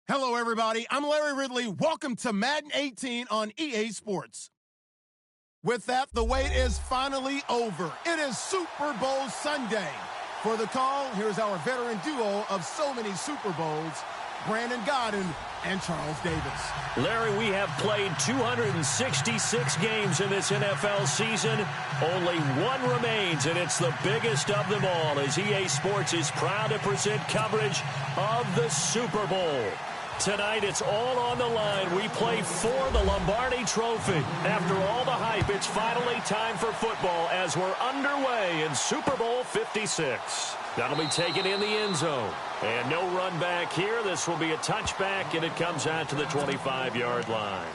Hello, everybody. I'm Larry Ridley. Welcome to Madden 18 on EA Sports. With that, the wait is finally over. It is Super Bowl Sunday. For the call, here's our veteran duo of so many Super Bowls, Brandon Godden and Charles Davis. Larry, we have played 266 games in this NFL season. Only one remains, and it's the biggest of them all, as EA Sports is proud to present coverage of the Super Bowl. Tonight, it's all on the line. We play for the Lombardi Trophy. After all the hype, it's finally time for football as we're underway in Super Bowl 56. That'll be taken in the end zone. And no run back here. This will be a touchback, and it comes out to the 25-yard line.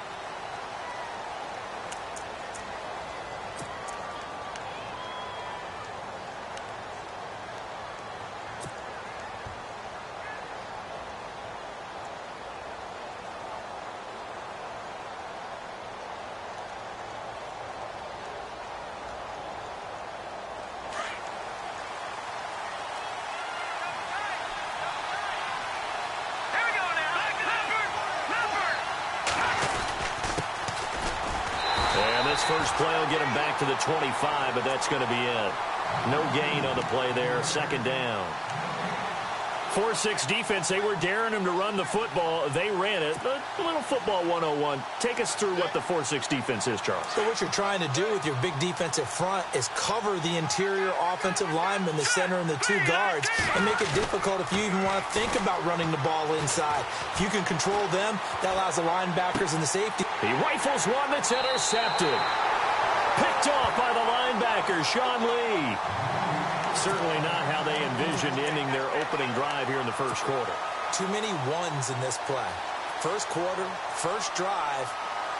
First play will get him back to the 25, but that's going to be it. No gain on the play there. Second down. 4-6 defense, they were daring him to run the football. They ran it. A little football 101. Take us through what the 4-6 defense is, Charles. So what you're trying to do with your big defensive front is cover the interior offensive lineman, the center, and the two guards, and make it difficult if you even want to think about running the ball inside. If you can control them, that allows the linebackers and the safety. He rifles one that's intercepted. Picked off by the linebacker, Sean Lee. Certainly not how they envisioned ending their opening drive here in the first quarter. Too many ones in this play. First quarter, first drive,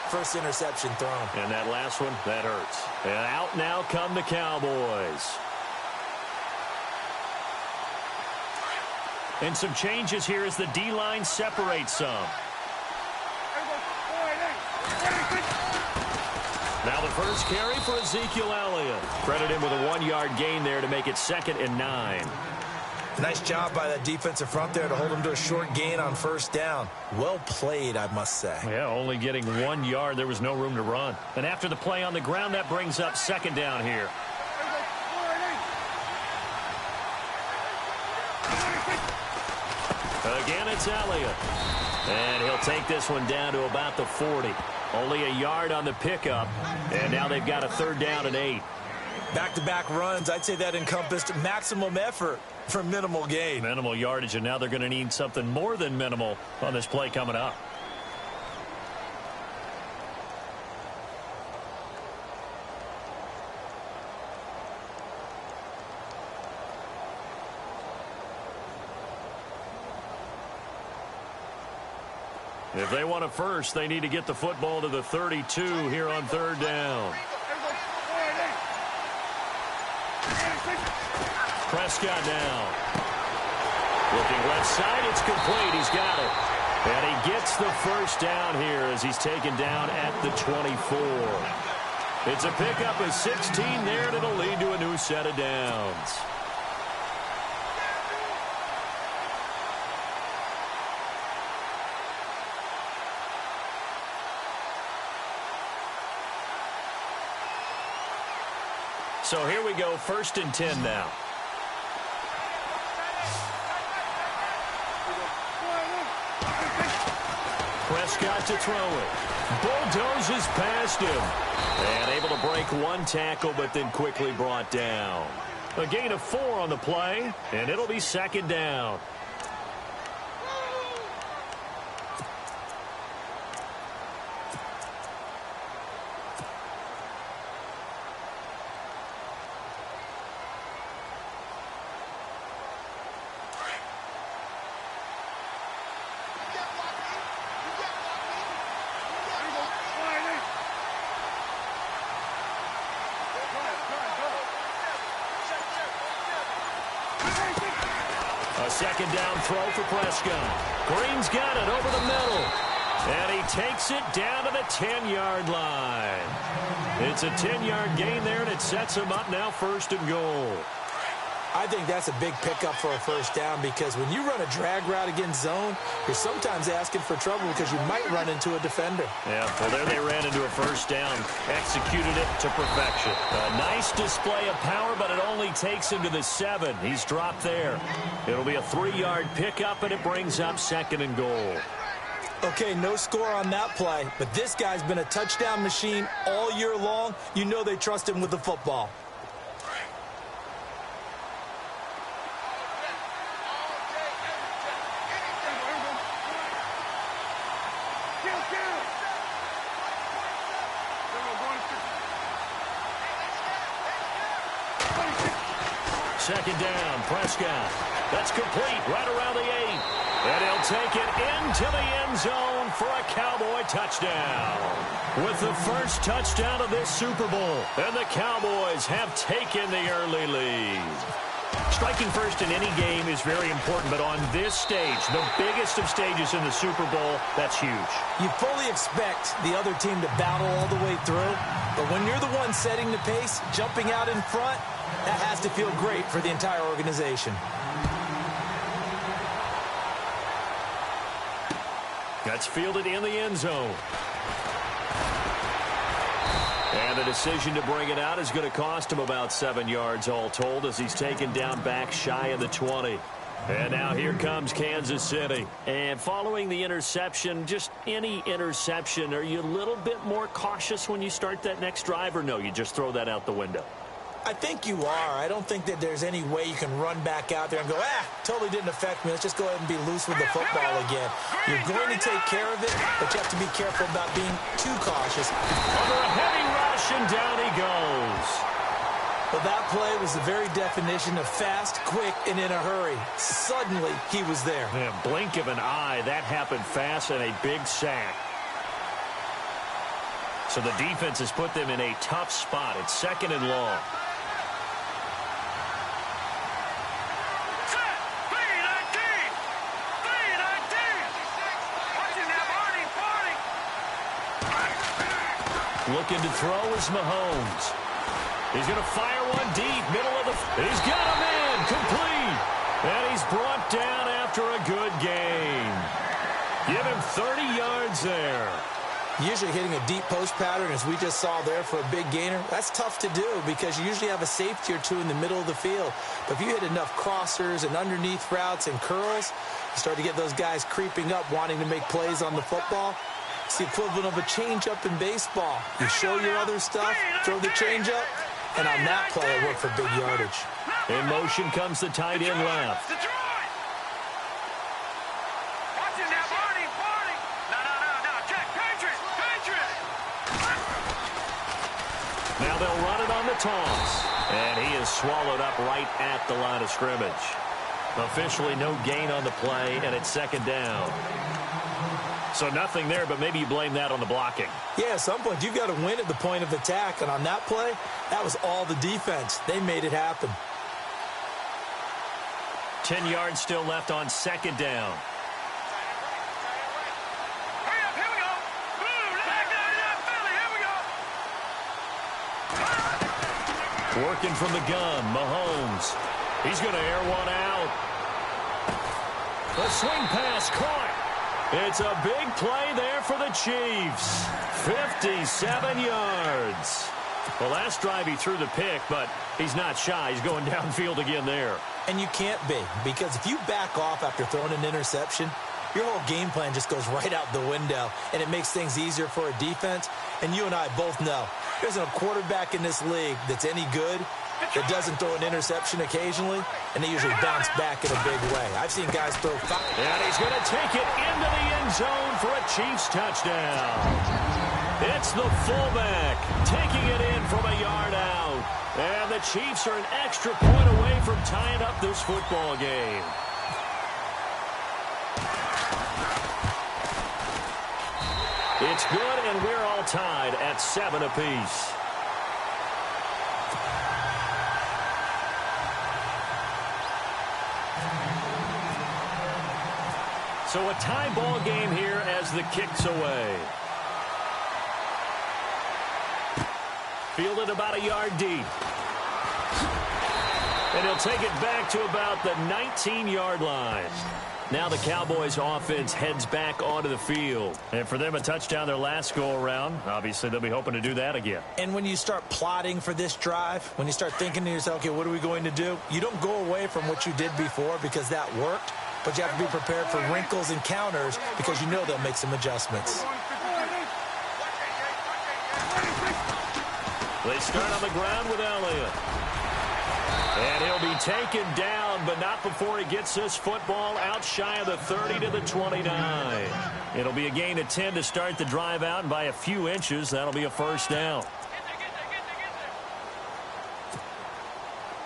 first interception thrown. And that last one, that hurts. And out now come the Cowboys. And some changes here as the D-line separates some. Now the first carry for Ezekiel Elliott. Credit him with a 1-yard gain there to make it 2nd and 9. Nice job by that defensive front there to hold him to a short gain on first down. Well played, I must say. Yeah, only getting 1 yard. There was no room to run. And after the play on the ground, that brings up 2nd down here. Again, it's Elliott. And he'll take this one down to about the 40. Only a yard on the pickup, and now they've got a 3rd down and 8. Back-to-back runs, I'd say that encompassed maximum effort for minimal gain. Minimal yardage, and now they're going to need something more than minimal on this play coming up. If they want a first, they need to get the football to the 32 here on 3rd down. Prescott now. Looking left side, it's complete. He's got it. And he gets the first down here as he's taken down at the 24. It's a pickup of 16 there, and it'll lead to a new set of downs. So here we go, 1st and 10 now. Prescott to throw it. Bulldozes past him. And able to break one tackle, but then quickly brought down. A gain of 4 on the play, and it'll be 2nd down. A 2nd down throw for Prescott. Green's got it over the middle. And he takes it down to the 10-yard line. It's a 10-yard gain there, and it sets him up now 1st and goal. I think that's a big pickup for a first down because when you run a drag route against zone, you're sometimes asking for trouble because you might run into a defender. Yeah, well, there they ran into a first down. Executed it to perfection. A nice display of power, but it only takes him to the 7. He's dropped there. It'll be a 3-yard pickup, and it brings up 2nd and goal. Okay, no score on that play, but this guy's been a touchdown machine all year long. You know they trust him with the football. Second down, Prescott. That's complete right around the 8. And he'll take it into the end zone for a Cowboy touchdown. With the first touchdown of this Super Bowl. And the Cowboys have taken the early lead. Striking first in any game is very important, but on this stage, the biggest of stages in the Super Bowl, that's huge. You fully expect the other team to battle all the way through, but when you're the one setting the pace, jumping out in front, that has to feel great for the entire organization. That's fielded in the end zone. And the decision to bring it out is going to cost him about 7 yards all told as he's taken down back shy of the 20. And now here comes Kansas City. And following the interception, just any interception, are you a little bit more cautious when you start that next drive, or no, you just throw that out the window? I think you are. I don't think that there's any way you can run back out there and go, totally didn't affect me. Let's just go ahead and be loose with the football again. You're going to take care of it, but you have to be careful about being too cautious. Under a heavy rush, and down he goes. Well, that play was the very definition of fast, quick, and in a hurry. Suddenly, he was there. Yeah, blink of an eye. That happened fast and a big sack. So the defense has put them in a tough spot. It's 2nd and long. Looking to throw is Mahomes. He's going to fire one deep, middle of the... He's got him in, complete. And he's brought down after a good game. Give him 30 yards there. Usually hitting a deep post pattern, as we just saw there for a big gainer, that's tough to do because you usually have a safety or two in the middle of the field. But if you hit enough crossers and underneath routes and curls, you start to get those guys creeping up, wanting to make plays on the football. It's the equivalent of a changeup in baseball. You show your other stuff, throw the changeup, and on that play, it worked for big yardage. In motion comes the tight end left. Now they'll run it on the toss. And he is swallowed up right at the line of scrimmage. Officially no gain on the play, and it's 2nd down. So nothing there, but maybe you blame that on the blocking. Yeah, at some point, you've got to win at the point of attack. And on that play, that was all the defense. They made it happen. 10 yards still left on 2nd down. Working from the gun, Mahomes. He's going to air one out. The swing pass caught. It's a big play there for the Chiefs. 57 yards. Well, last drive he threw the pick, but he's not shy. He's going downfield again there. And you can't be, because if you back off after throwing an interception, your whole game plan just goes right out the window, and it makes things easier for a defense. And you and I both know there's a quarterback in this league that's any good that doesn't throw an interception occasionally, and they usually bounce back in a big way. I've seen guys throw 5. And he's going to take it into the end zone for a Chiefs touchdown. It's the fullback taking it in from a yard out. And the Chiefs are an extra point away from tying up this football game. It's good, and we're all tied at 7 apiece. So a tie ball game here as the kick's away. Fielded about a yard deep. And he'll take it back to about the 19-yard line. Now the Cowboys offense heads back onto the field. And for them, a touchdown their last go-around. Obviously, they'll be hoping to do that again. And when you start plotting for this drive, when you start thinking to yourself, okay, what are we going to do? You don't go away from what you did before because that worked. But you have to be prepared for wrinkles and counters because you know they'll make some adjustments. They start on the ground with Elliott. And he'll be taken down, but not before he gets this football out shy of the 30 to the 29. It'll be a gain of 10 to start the drive out, and by a few inches, that'll be a first down.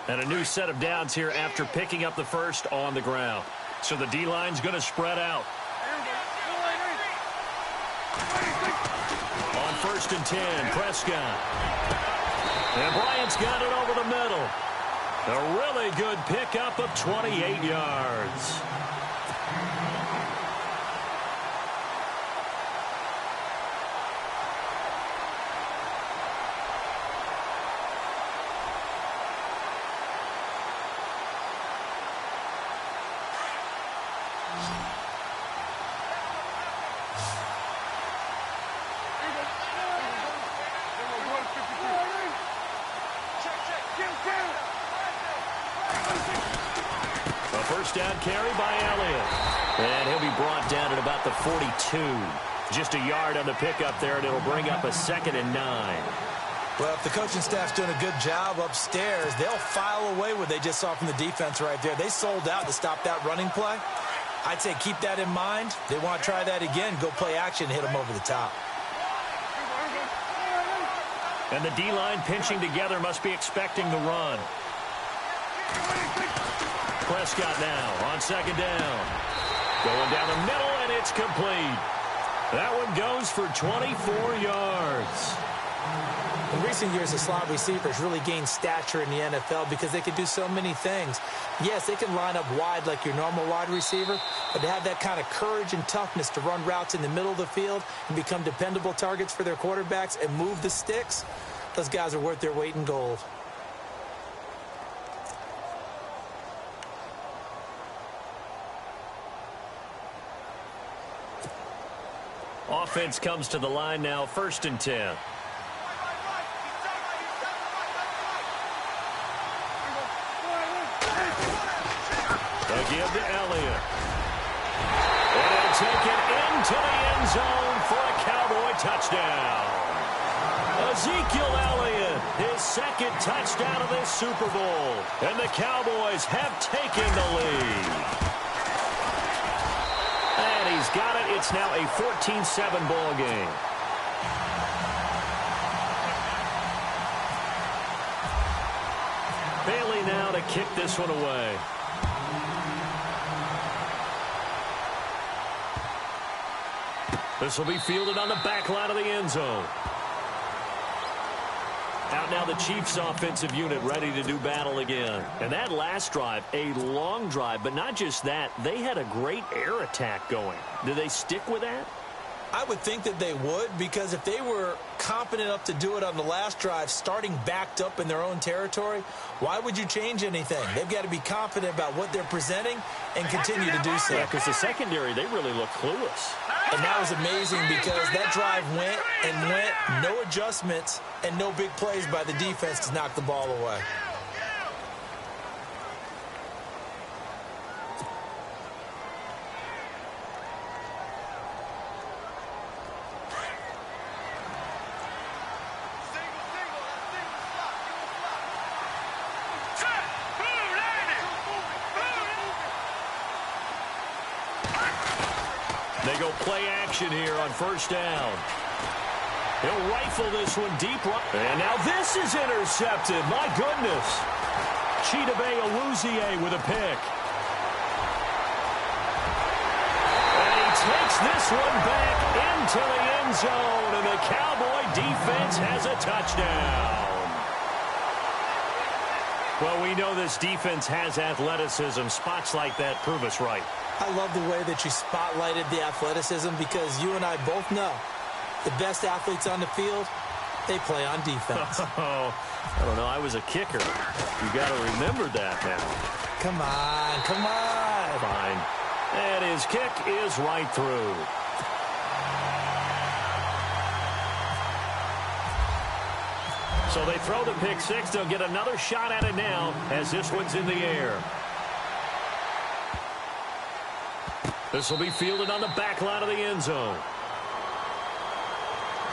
And a new set of downs here after picking up the first on the ground. So the D-line's going to spread out. On 1st and 10, Prescott. And Bryant's got it over the middle. A really good pickup of 28 yards. Down carry by Elliott. And he'll be brought down at about the 42. Just a yard on the pickup there, and it'll bring up a 2nd and 9. Well, if the coaching staff's doing a good job upstairs, they'll file away what they just saw from the defense right there. They sold out to stop that running play. I'd say keep that in mind. They want to try that again, go play action, hit them over the top. And the D-line pinching together must be expecting the run. Prescott now on 2nd down. Going down the middle, and it's complete. That one goes for 24 yards. In recent years, the slot receivers really gained stature in the NFL because they can do so many things. Yes, they can line up wide like your normal wide receiver, but to have that kind of courage and toughness to run routes in the middle of the field and become dependable targets for their quarterbacks and move the sticks, those guys are worth their weight in gold. Offense comes to the line now, 1st and 10. They'll give to Elliott. And he'll take it into the end zone for a Cowboy touchdown. Ezekiel Elliott, his 2nd touchdown of this Super Bowl. And the Cowboys have taken the lead. And he's got it. It's now a 14-7 ball game. Bailey now to kick this one away. This will be fielded on the back line of the end zone. Out now the Chiefs offensive unit ready to do battle again. And that last drive, a long drive, but not just that, they had a great air attack going. Do they stick with that? I would think that they would, because if they were confident enough to do it on the last drive, starting backed up in their own territory, why would you change anything? They've got to be confident about what they're presenting and continue to do so. Yeah, because the secondary, they really look clueless. And that was amazing because that drive went and went, no adjustments, and no big plays by the defense to knock the ball away. They go play action here on 1st down. He'll rifle this one deep. And now this is intercepted. My goodness. Chidobe Awuzie with a pick. And he takes this one back into the end zone. And the Cowboy defense has a touchdown. Well, we know this defense has athleticism. Spots like that prove us right. I love the way that you spotlighted the athleticism because you and I both know the best athletes on the field they play on defense. Oh, I don't know. I was a kicker. You got to remember that now. Come on, come on. Fine. And his kick is right through. So they throw the pick six. They'll get another shot at it now as this one's in the air. This will be fielded on the back line of the end zone.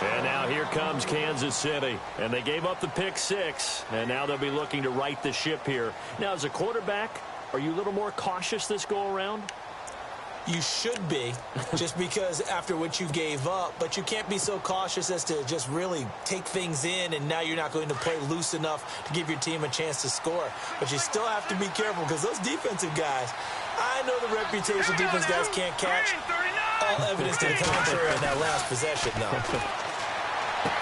And now here comes Kansas City. And they gave up the pick six. And now they'll be looking to right the ship here. Now, as a quarterback, are you a little more cautious this go-around? You should be, just because after what you gave up, but you can't be so cautious as to just really take things in, and now you're not going to play loose enough to give your team a chance to score. But you still have to be careful, because those defensive guys, I know the reputation defense guys can't catch. All evidence to the contrary on that last possession, though.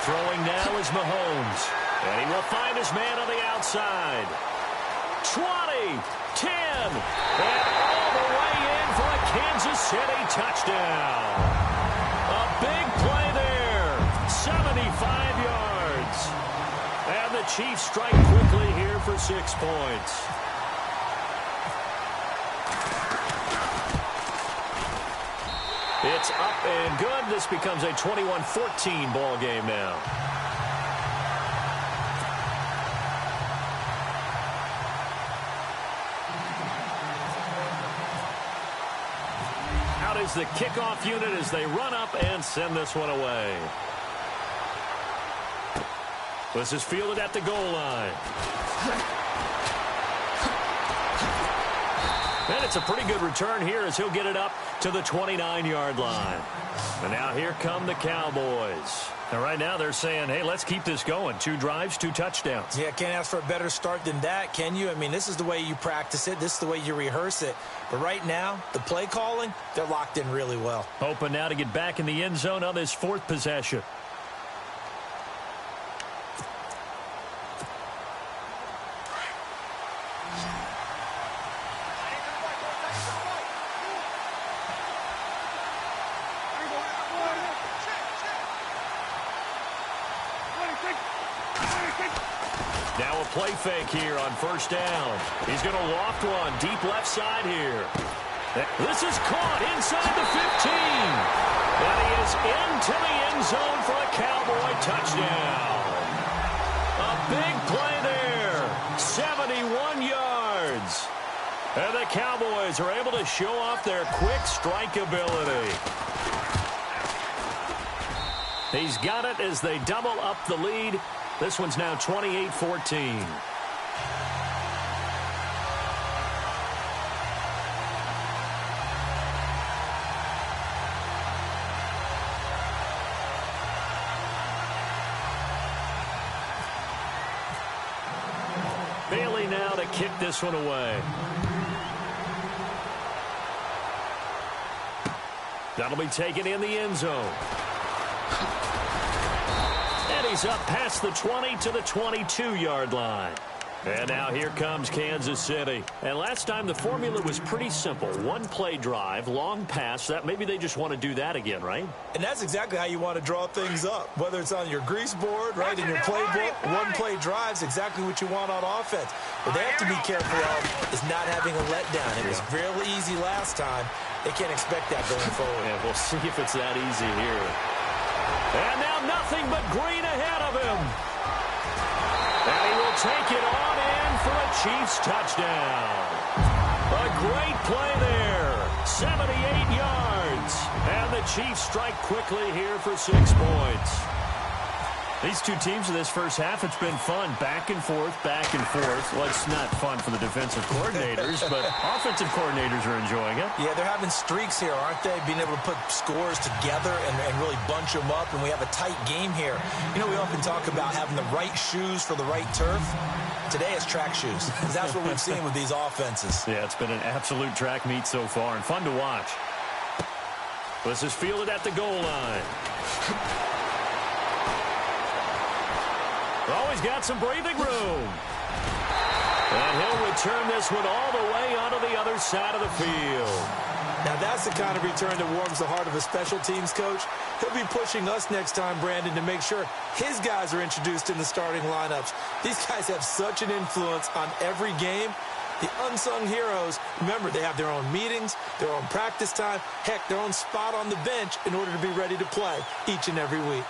Throwing now is Mahomes, and he will find his man on the outside. 20, 10, and all the way in for a Kansas City touchdown. A big play there, 75 yards. And the Chiefs strike quickly here for 6 points. It's up and good. This becomes a 21-14 ball game now. Out is the kickoff unit as they run up and send this one away. This is fielded at the goal line. And it's a pretty good return here as he'll get it up to the 29-yard line. And now here come the Cowboys. And right now they're saying, hey, let's keep this going. 2 drives, 2 touchdowns. Yeah, can't ask for a better start than that, can you? I mean, this is the way you practice it. This is the way you rehearse it. But right now, the play calling, they're locked in really well. Hoping now to get back in the end zone on this 4th possession. Now a play fake here on first down. He's going to loft one deep left side here. This is caught inside the 15. And he is into the end zone for a Cowboy touchdown. A big play there. 71 yards. And the Cowboys are able to show off their quick strike ability. He's got it as they double up the lead. This one's now 28-14. Bailey now to kick this one away. That'll be taken in the end zone. And he's up past the 20 to the 22-yard line. And now here comes Kansas City. And last time the formula was pretty simple. 1-play drive, long pass. That maybe they just want to do that again, right? And that's exactly how you want to draw things up. Whether it's on your grease board, right, in your playbook, 1-play drive's exactly what you want on offense. What they have to be careful of is not having a letdown. It was real easy last time. They can't expect that going forward. Yeah, we'll see if it's that easy here. And now nothing but green ahead of him. And he will take it on in for a Chiefs touchdown. A great play there. 78 yards. And the Chiefs strike quickly here for 6 points. These two teams in this first half, it's been fun. Back and forth, back and forth. Well, it's not fun for the defensive coordinators, but offensive coordinators are enjoying it. Yeah, they're having streaks here, aren't they? Being able to put scores together and really bunch them up, and we have a tight game here. You know, we often talk about having the right shoes for the right turf. Today it's track shoes. That's what we've seen with these offenses. Yeah, it's been an absolute track meet so far, and fun to watch. This is fielded at the goal line. Always got some breathing room. And he'll return this one all the way onto the other side of the field. Now, that's the kind of return that warms the heart of a special teams coach. He'll be pushing us next time, Brandon, to make sure his guys are introduced in the starting lineups. These guys have such an influence on every game. The unsung heroes, remember, they have their own meetings, their own practice time, heck, their own spot on the bench in order to be ready to play each and every week.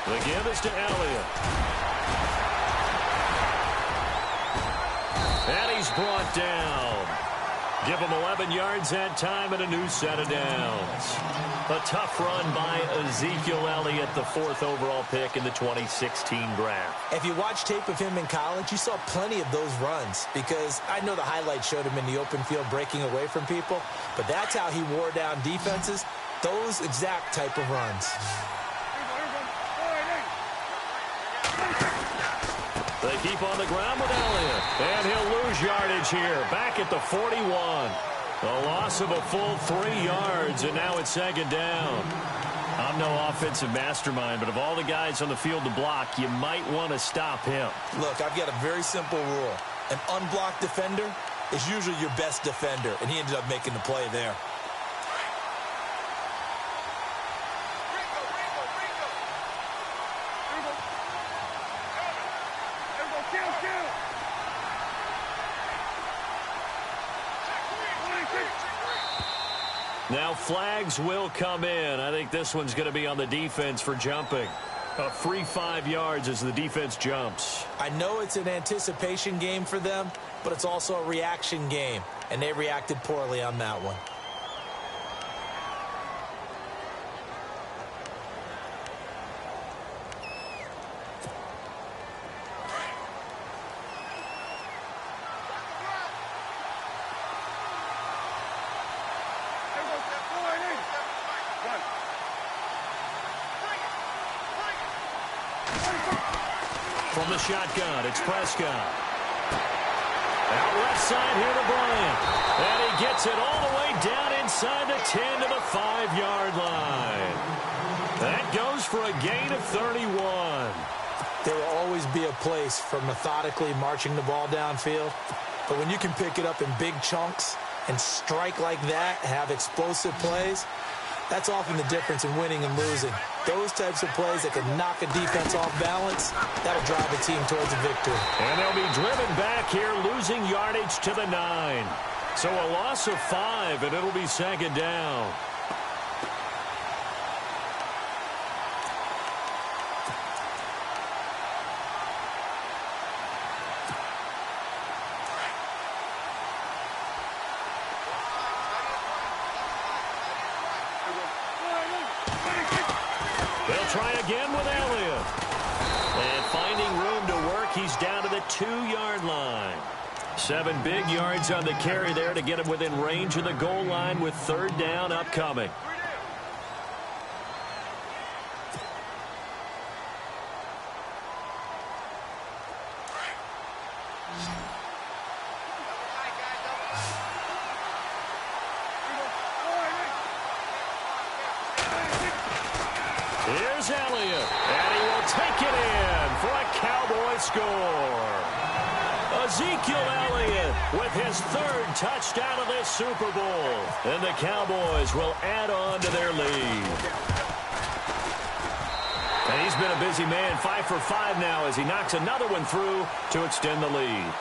The give is to Elliott. And he's brought down. Give him 11 yards that time and a new set of downs. A tough run by Ezekiel Elliott, the 4th overall pick in the 2016 draft. If you watch tape of him in college, you saw plenty of those runs because I know the highlights showed him in the open field breaking away from people, but that's how he wore down defenses, those exact type of runs. They keep on the ground with Elliott, and he'll lose yardage here, back at the 41. A loss of a full 3 yards, and now it's second down. I'm no offensive mastermind, but of all the guys on the field to block, you might want to stop him. Look, I've got a very simple rule. An unblocked defender is usually your best defender, and he ended up making the play there. Now flags will come in. I think this one's going to be on the defense for jumping. A free 5 yards as the defense jumps. I know it's an anticipation game for them, but it's also a reaction game, and they reacted poorly on that one. From the shotgun, it's Prescott. Out left side here to Bryant. And he gets it all the way down inside the 10 to the 5-yard line. That goes for a gain of 31. There will always be a place for methodically marching the ball downfield. But when you can pick it up in big chunks and strike like that, have explosive plays, that's often the difference in winning and losing. Those types of plays that can knock a defense off balance, that'll drive a team towards a victory. And they'll be driven back here, losing yardage to the 9. So a loss of 5, and it'll be second down. They'll try again with Elliott. And finding room to work, he's down to the 2-yard line. 7 big yards on the carry there to get him within range of the goal line with 3rd down upcoming. Here's Elliott, and he will take it in for a Cowboy score. Ezekiel Elliott with his 3rd touchdown of this Super Bowl. And the Cowboys will add on to their lead. And he's been a busy man, 5 for 5 now as he knocks another one through to extend the lead.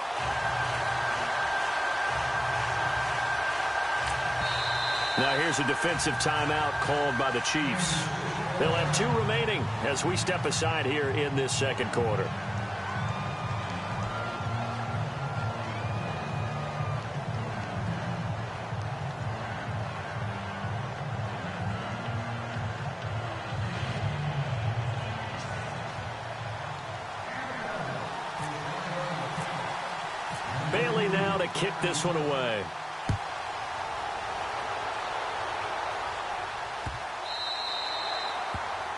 Now here's a defensive timeout called by the Chiefs. They'll have 2 remaining as we step aside here in this second quarter. Bailey now to kick this one away.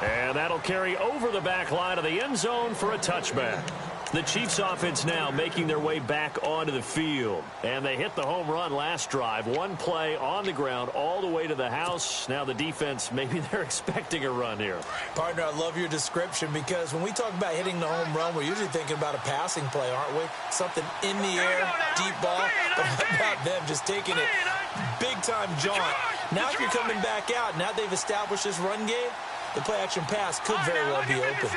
And that'll carry over the back line of the end zone for a touchback. The Chiefs offense now making their way back onto the field. And they hit the home run last drive. One play on the ground all the way to the house. Now the defense, maybe they're expecting a run here. Partner, I love your description because when we talk about hitting the home run, we're usually thinking about a passing play, aren't we? Something in the air, deep ball. But how about them just taking it big-time jaunt? Now if you're coming back out, now they've established this run game, the play-action pass could very well be open.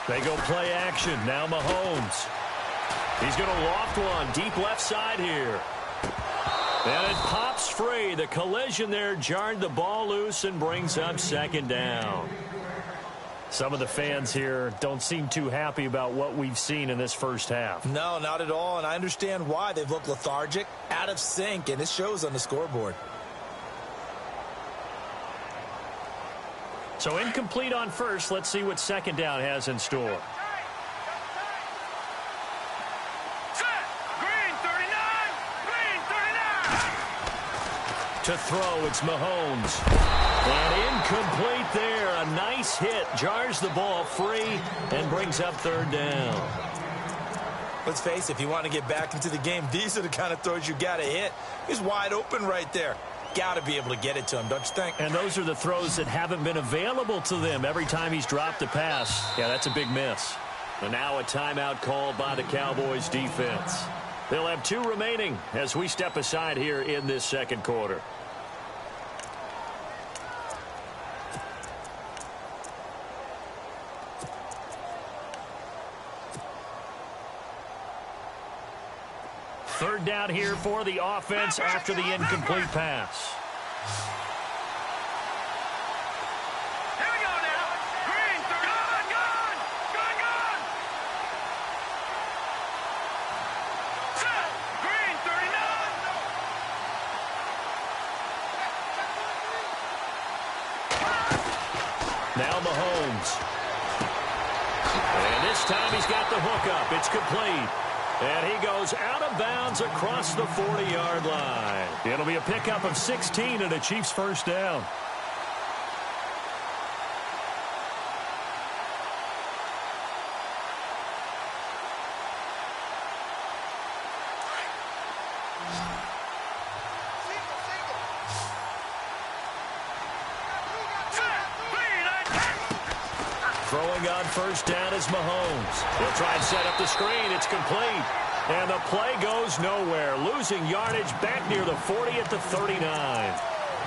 They go play action. Now Mahomes. He's going to loft one deep left side here. And it pops free. The collision there jarred the ball loose and brings up second down. Some of the fans here don't seem too happy about what we've seen in this first half. No, not at all, and I understand why. They've looked lethargic, out of sync, and it shows on the scoreboard. So incomplete on first. Let's see what second down has in store. To throw, it's Mahomes. And incomplete there. A nice hit. Jars the ball free and brings up third down. Let's face it, if you want to get back into the game, these are the kind of throws you got to hit. He's wide open right there. Got to be able to get it to him, don't you think? And those are the throws that haven't been available to them every time he's dropped a pass. Yeah, that's a big miss. And now a timeout called by the Cowboys defense. They'll have 2 remaining as we step aside here in this second quarter. Third down here for the offense after the incomplete pass. Here we go now. Green, gone. Set. Green, 39. Now Mahomes. And this time he's got the hook up. It's complete. And he goes out of bounds across the 40-yard line. It'll be a pickup of 16 and a Chiefs first down. Throwing on first down is Mahomes. He'll try and set up the screen. It's complete. And the play goes nowhere. Losing yardage back near the 40 at the 39.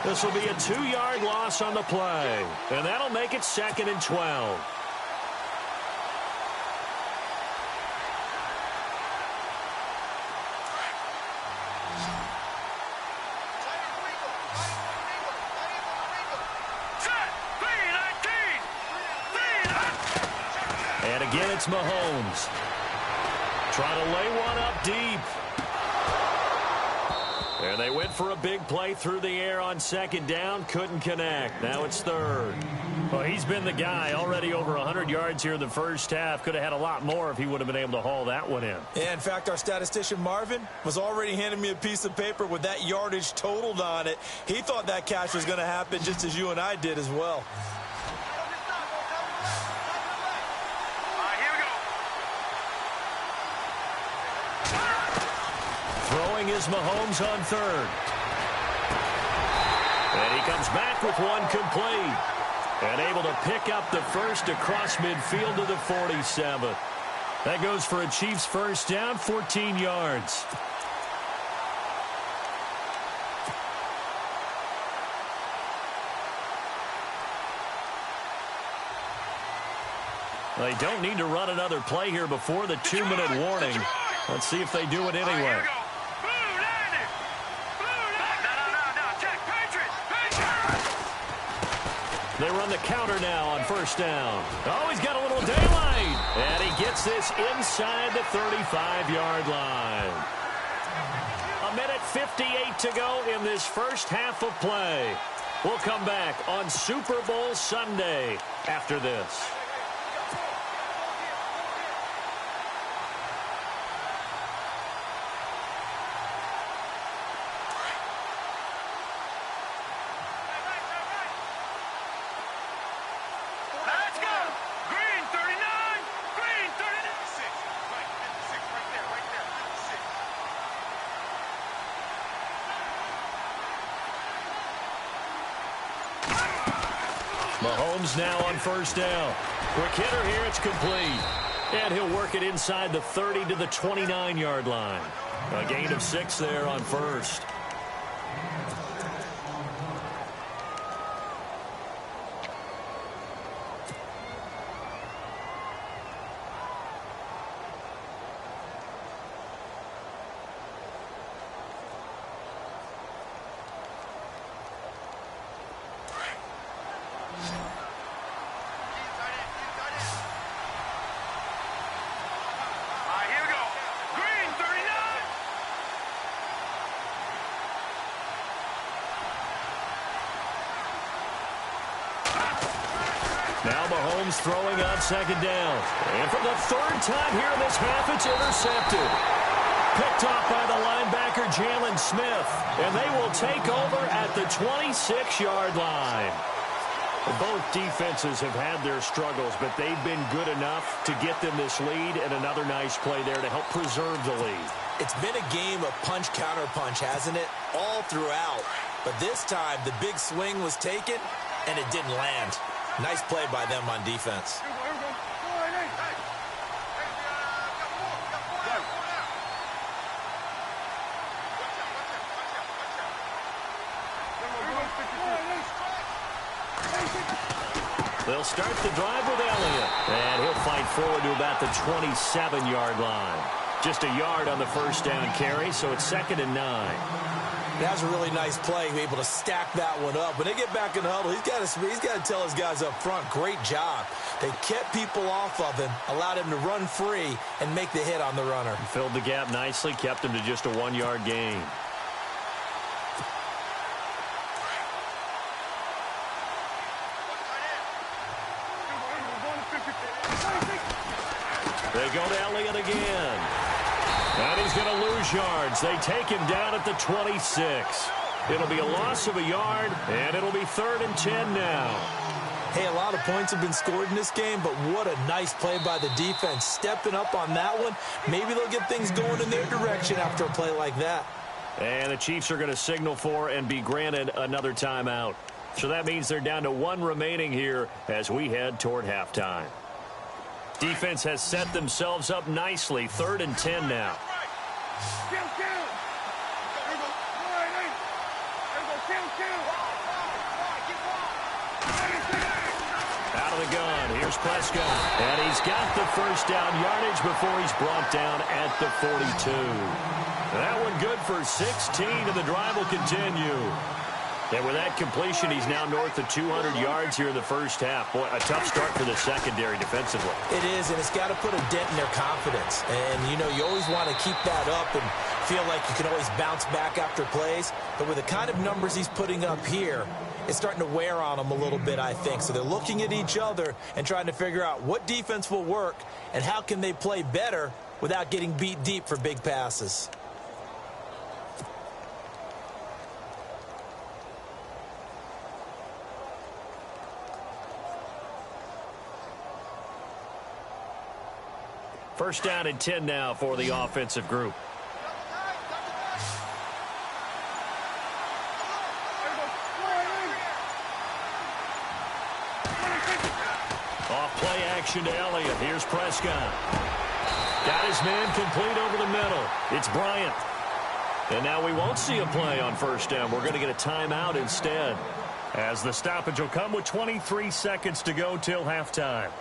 This will be a 2-yard loss on the play. And that'll make it 2nd and 12. And again, it's Mahomes. Trying to lay one up deep. And they went for a big play through the air on second down. Couldn't connect. Now it's third. Well, he's been the guy. Already over 100 yards here in the first half. Could have had a lot more if he would have been able to haul that one in. Yeah, in fact, our statistician Marvin was already handing me a piece of paper with that yardage totaled on it. He thought that catch was going to happen just as you and I did as well. Throwing is Mahomes on third. And he comes back with one complete. And able to pick up the first across midfield to the 47. That goes for a Chiefs first down, 14 yards. They don't need to run another play here before the 2-minute warning. Let's see if they do it anyway. They run the counter now on first down. Oh, he's got a little daylight. And he gets this inside the 35-yard line. 1:58 to go in this first half of play. We'll come back on Super Bowl Sunday after this. Mahomes now on first down. Quick hitter here. It's complete. And he'll work it inside the 30 to the 29-yard line. A gain of 6 there on first. Now Mahomes throwing on second down. And for the third time here in this half, it's intercepted. Picked off by the linebacker, Jalen Smith. And they will take over at the 26-yard line. Both defenses have had their struggles, but they've been good enough to get them this lead, and another nice play there to help preserve the lead. It's been a game of punch-counter-punch, hasn't it? All throughout. But this time, the big swing was taken, and it didn't land. Nice play by them on defense. They'll start the drive with Elliott. And he'll fight forward to about the 27-yard line. Just a yard on the first down carry, so it's 2nd and 9. That was a really nice play, able to stack that one up. When they get back in the huddle, he's got to tell his guys up front, great job. They kept people off of him, allowed him to run free, and make the hit on the runner. Filled the gap nicely, kept him to just a 1-yard gain. They go to Elliott again. And he's going to lose yards. They take him down at the 26. It'll be a loss of a yard, and it'll be 3rd and 10 now. Hey, a lot of points have been scored in this game, but what a nice play by the defense. Stepping up on that one. Maybe they'll get things going in their direction after a play like that. And the Chiefs are going to signal for and be granted another timeout. So that means they're down to 1 remaining here as we head toward halftime. Defense has set themselves up nicely. 3rd and 10 now. Out of the gun. Here's Prescott. And he's got the first down yardage before he's brought down at the 42. That one good for 16, and the drive will continue. And with that completion, he's now north of 200 yards here in the first half. Boy, a tough start for the secondary defensively. It is, and it's got to put a dent in their confidence. And, you know, you always want to keep that up and feel like you can always bounce back after plays. But with the kind of numbers he's putting up here, it's starting to wear on them a little bit, I think. So they're looking at each other and trying to figure out what defense will work and how can they play better without getting beat deep for big passes. First down and 10 now for the offensive group. Off play action to Elliott. Here's Prescott. Got his man complete over the middle. It's Bryant. And now we won't see a play on first down. We're going to get a timeout instead, as the stoppage will come with 23 seconds to go till halftime.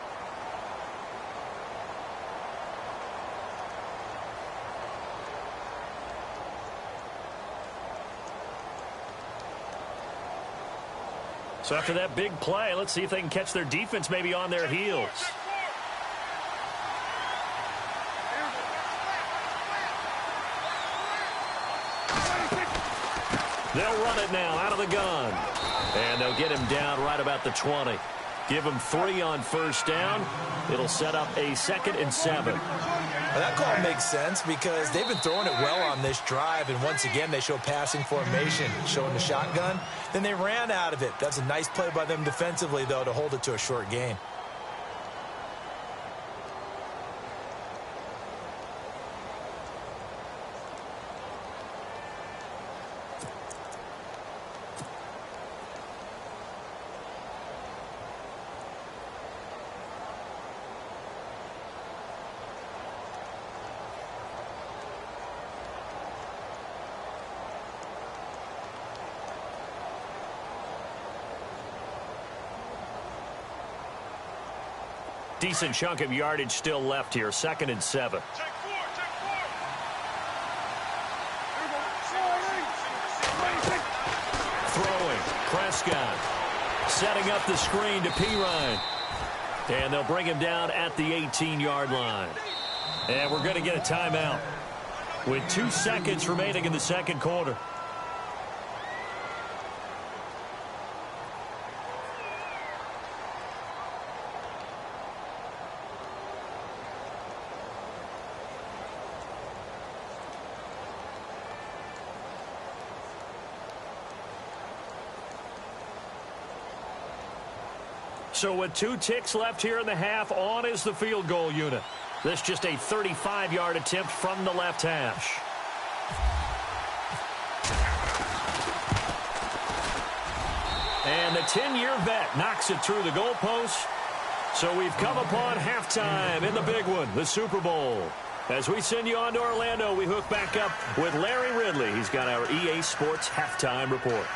So after that big play, let's see if they can catch their defense maybe on their heels. They'll run it now out of the gun. And they'll get him down right about the 20. Give him 3 on first down. It'll set up a 2nd and 7. Well, that call makes sense because they've been throwing it well on this drive, and once again they show passing formation, showing the shotgun. Then they ran out of it. That's a nice play by them defensively, though, to hold it to a short gain. Decent chunk of yardage still left here. 2nd and 7. Throwing. Prescott. Setting up the screen to Pirine. And they'll bring him down at the 18-yard line. And we're going to get a timeout with 2 seconds remaining in the second quarter. So with 2 ticks left here in the half, on is the field goal unit. This just a 35-yard attempt from the left hash. And the 10-year vet knocks it through the goalpost. So we've come upon halftime in the big one, the Super Bowl. As we send you on to Orlando, we hook back up with Larry Ridley. He's got our EA Sports halftime report.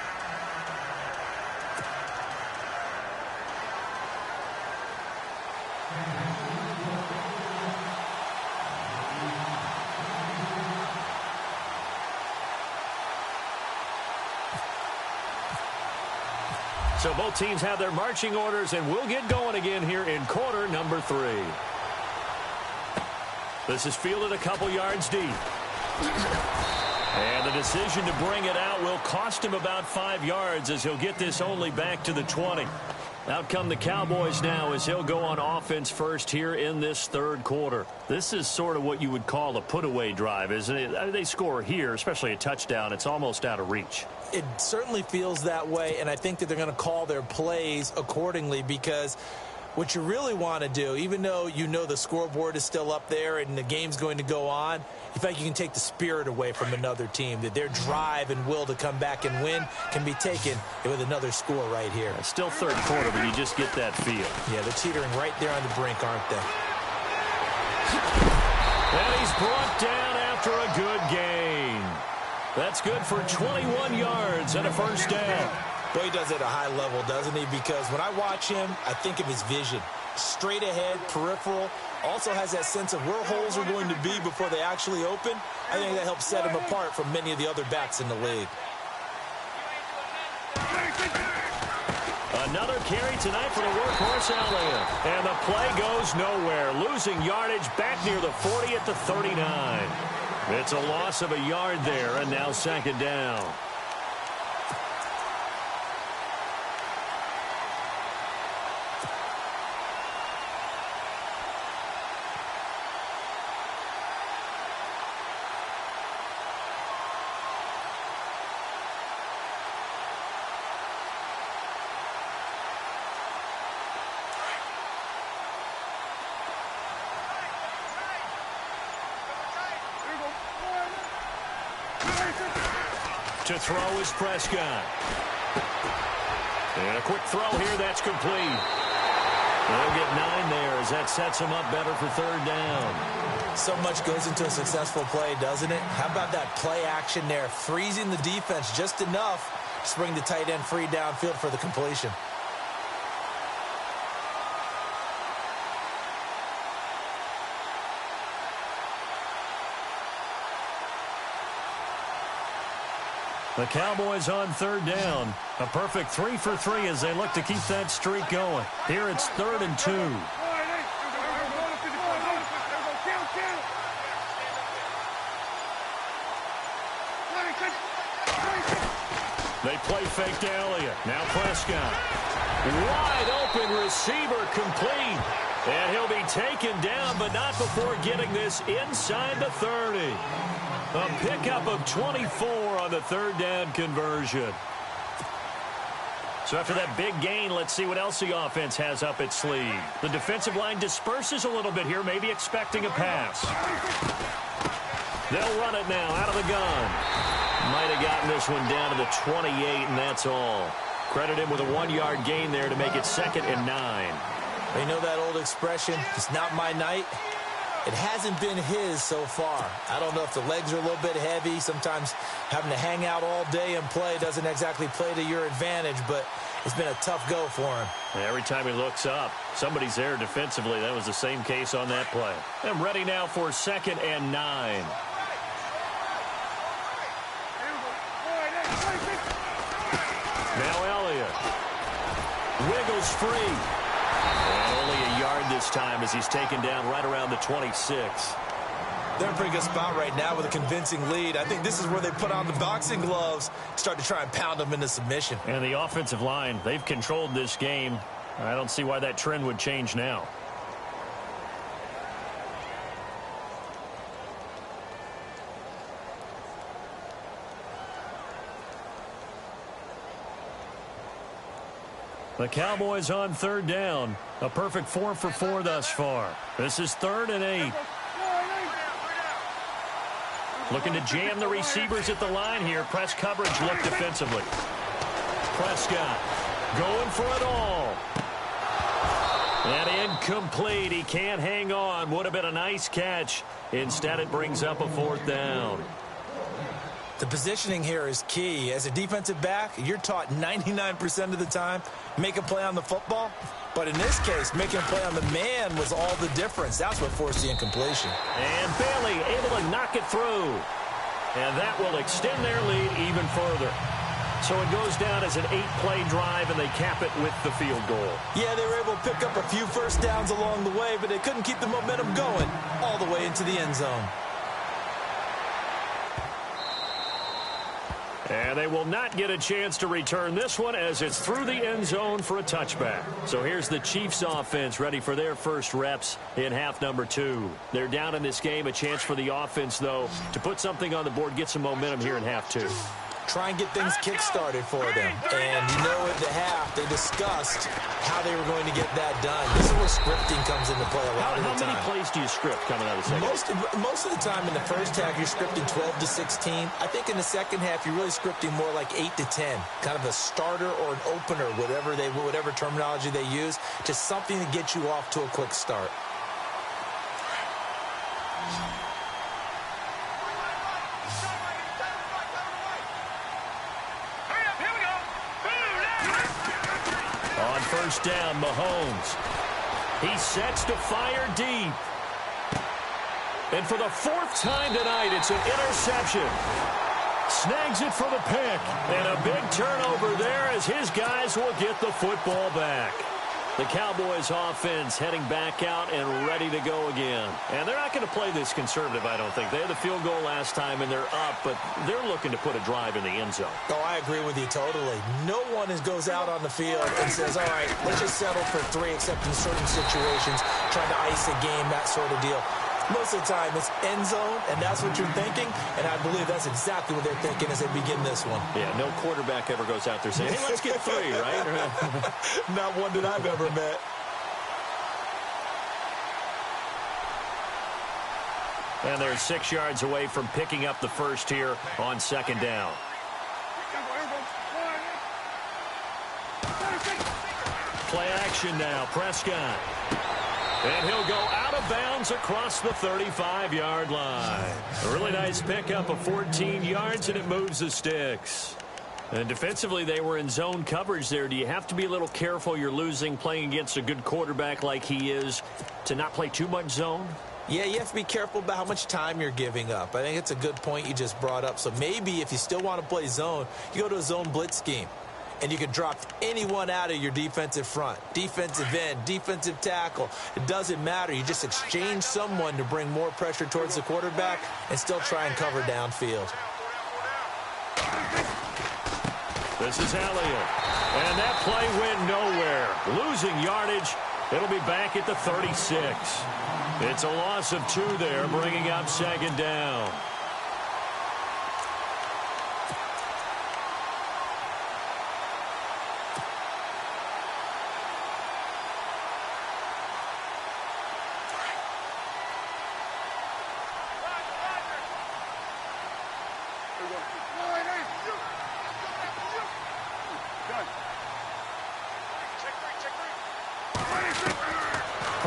So both teams have their marching orders, and we'll get going again here in quarter number 3. This is fielded a couple yards deep. And the decision to bring it out will cost him about 5 yards as he'll get this only back to the 20. Out come the Cowboys now as he'll go on offense first here in this third quarter. This is sort of what you would call a put-away drive, isn't it? They score here, especially a touchdown. It's almost out of reach. It certainly feels that way, and I think that they're going to call their plays accordingly because what you really want to do, even though you know the scoreboard is still up there and the game's going to go on, in fact, you can take the spirit away from another team, that their drive and will to come back and win can be taken with another score right here. It's still third quarter, but you just get that feel. Yeah, they're teetering right there on the brink, aren't they? And he's brought down after a good gain. That's good for 21 yards and a first down. Boy, he does it at a high level, doesn't he? Because when I watch him, I think of his vision. Straight ahead, peripheral. Also has that sense of where holes are going to be before they actually open. I think that helps set him apart from many of the other backs in the league. Another carry tonight for the workhorse Elliott. And the play goes nowhere. Losing yardage back near the 40 at the 39. It's a loss of a yard there, and now second down. To throw is Prescott. And a quick throw here, that's complete. They'll get 9 there as that sets them up better for third down. So much goes into a successful play, doesn't it? How about that play action there? Freezing the defense just enough to bring the tight end free downfield for the completion. The Cowboys on third down. A perfect 3 for 3 as they look to keep that streak going. Here it's 3rd and 2. They play fake to Elliott. Now Prescott. Wide open receiver complete. And he'll be taken down, but not before getting this inside the 30. A pickup of 24 on the third down conversion. So after that big gain, let's see what else the offense has up its sleeve. The defensive line disperses a little bit here, maybe expecting a pass. They'll run it now out of the gun. Might have gotten this one down to the 28, and that's all. Credit him with a 1-yard gain there to make it 2nd and 9. You know that old expression, it's not my night? It hasn't been his so far. I don't know if the legs are a little bit heavy. Sometimes having to hang out all day and play doesn't exactly play to your advantage, but it's been a tough go for him. Every time he looks up, somebody's there defensively. That was the same case on that play. I'm ready now for 2nd and 9. Now Elliott wiggles free. And only a yard this time as he's taken down right around the 26. They're in a pretty good spot right now with a convincing lead. I think this is where they put on the boxing gloves, start to try and pound them into submission. And the offensive line, they've controlled this game. I don't see why that trend would change now. The Cowboys on 3rd down. A perfect 4 for 4 thus far. This is 3rd and 8. Looking to jam the receivers at the line here. Press coverage look defensively. Prescott going for it all. And incomplete. He can't hang on. Would have been a nice catch. Instead, it brings up a 4th down. The positioning here is key. As a defensive back, you're taught 99% of the time, make a play on the football. But in this case, making a play on the man was all the difference. That's what forced the incompletion. And Bailey able to knock it through. And that will extend their lead even further. So it goes down as an 8-play drive, and they cap it with the field goal. Yeah, they were able to pick up a few first downs along the way, but they couldn't keep the momentum going all the way into the end zone. And they will not get a chance to return this one as it's through the end zone for a touchback. So here's the Chiefs offense ready for their first reps in half number 2. They're down in this game. A chance for the offense, though, to put something on the board, get some momentum here in half 2. Try and get things kick-started for them. And you know at the half, they discussed how they were going to get that done. This is where scripting comes into play a lot of the time. How many plays do you script coming out of the second? Most of the time in the first half, you're scripting 12 to 16. I think in the second half, you're really scripting more like 8 to 10. Kind of a starter or an opener, whatever terminology they use. Just something to get you off to a quick start. On first down, Mahomes. He sets to fire deep. And for the 4th time tonight, it's an interception. Snags it for the pick. And a big turnover there as his guys will get the football back. The Cowboys offense heading back out and ready to go again. And they're not going to play this conservative, I don't think. They had the field goal last time, and they're up, but they're looking to put a drive in the end zone. Oh, I agree with you totally. No one goes out on the field and says, all right, let's just settle for 3, except in certain situations, trying to ice a game, that sort of deal. Most of the time, it's end zone, and that's what you're thinking, and I believe that's exactly what they're thinking as they begin this one. Yeah, no quarterback ever goes out there saying, hey, let's get 3, right? Not one that I've ever met. And they're 6 yards away from picking up the first here on 2nd down. Play action now, Prescott. And he'll go out of bounds across the 35-yard line. A really nice pickup of 14 yards, and it moves the sticks. And defensively, they were in zone coverage there. Do you have to be a little careful? You're losing playing against a good quarterback like he is to not play too much zone? Yeah, you have to be careful about how much time you're giving up. I think it's a good point you just brought up. So maybe if you still want to play zone, you go to a zone blitz scheme. And you can drop anyone out of your defensive front, defensive end, defensive tackle. It doesn't matter. You just exchange someone to bring more pressure towards the quarterback and still try and cover downfield. This is Elliott. And that play went nowhere. Losing yardage. It'll be back at the 36. It's a loss of 2 there, bringing up 2nd down.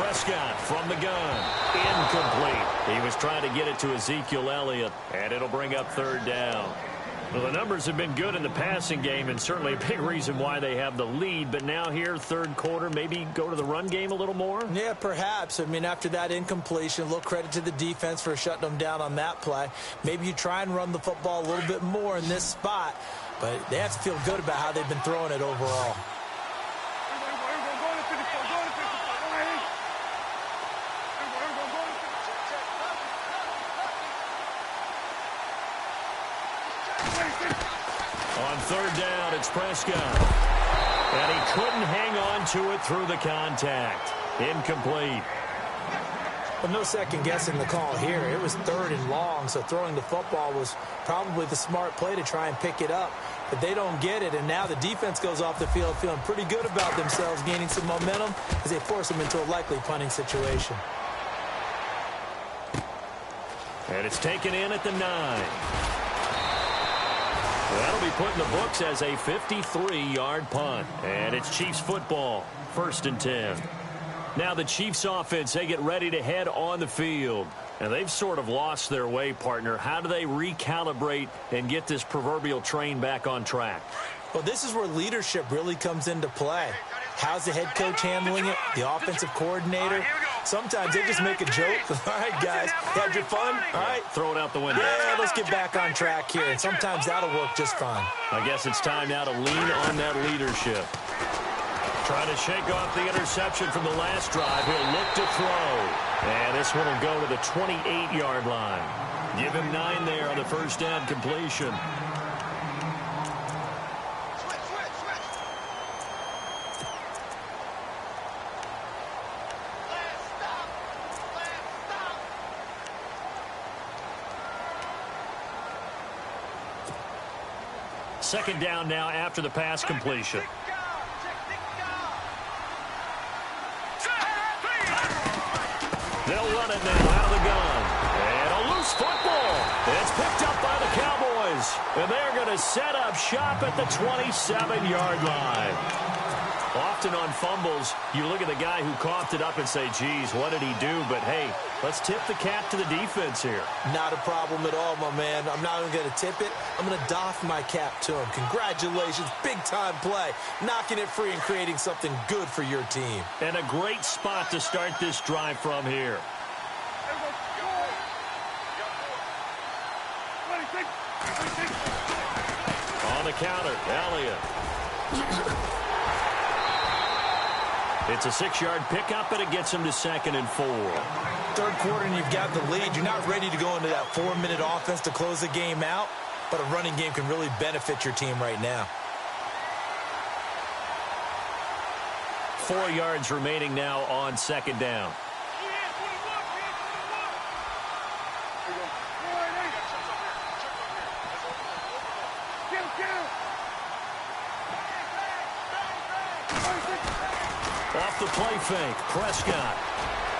Prescott from the gun. Incomplete. He was trying to get it to Ezekiel Elliott, and it'll bring up third down. Well, the numbers have been good in the passing game, and certainly a big reason why they have the lead. But now here, third quarter, maybe go to the run game a little more? Yeah, perhaps. I mean, after that incompletion, a little credit to the defense for shutting them down on that play. Maybe you try and run the football a little bit more in this spot. But they have to feel good about how they've been throwing it overall. On third down, it's Prescott. And he couldn't hang on to it through the contact. Incomplete. Well, no second guessing the call here. It was third and long, so throwing the football was probably the smart play to try and pick it up. But they don't get it, and now the defense goes off the field feeling pretty good about themselves, gaining some momentum as they force them into a likely punting situation. And it's taken in at the 9. That'll be put in the books as a 53-yard punt. And it's Chiefs football, 1st and 10. Now the Chiefs offense, they get ready to head on the field. And they've sort of lost their way, partner. How do they recalibrate and get this proverbial train back on track? Well, this is where leadership really comes into play. How's the head coach handling it? The offensive coordinator? Sometimes they just make a joke. All right, guys, had your fun? All right, throw it out the window. Yeah, let's get back on track here. And sometimes that'll work just fine. I guess it's time now to lean on that leadership. Trying to shake off the interception from the last drive. He'll look to throw. And this one will go to the 28-yard line. Give him 9 there on the first down completion. Second down now after the pass completion. They'll run it now out of the gun. And a loose football. It's picked up by the Cowboys. And they're going to set up shop at the 27-yard line. Often on fumbles, you look at the guy who coughed it up and say, geez, what did he do? But, hey, let's tip the cap to the defense here. Not a problem at all, my man. I'm not even going to tip it. I'm going to doff my cap to him. Congratulations, big-time play. Knocking it free and creating something good for your team. And a great spot to start this drive from here. On the counter, Elliott. It's a 6-yard pickup, and it gets him to 2nd and 4. Third quarter, and you've got the lead. You're not ready to go into that 4-minute offense to close the game out, but a running game can really benefit your team right now. 4 yards remaining now on 2nd down. Off the play fake, Prescott.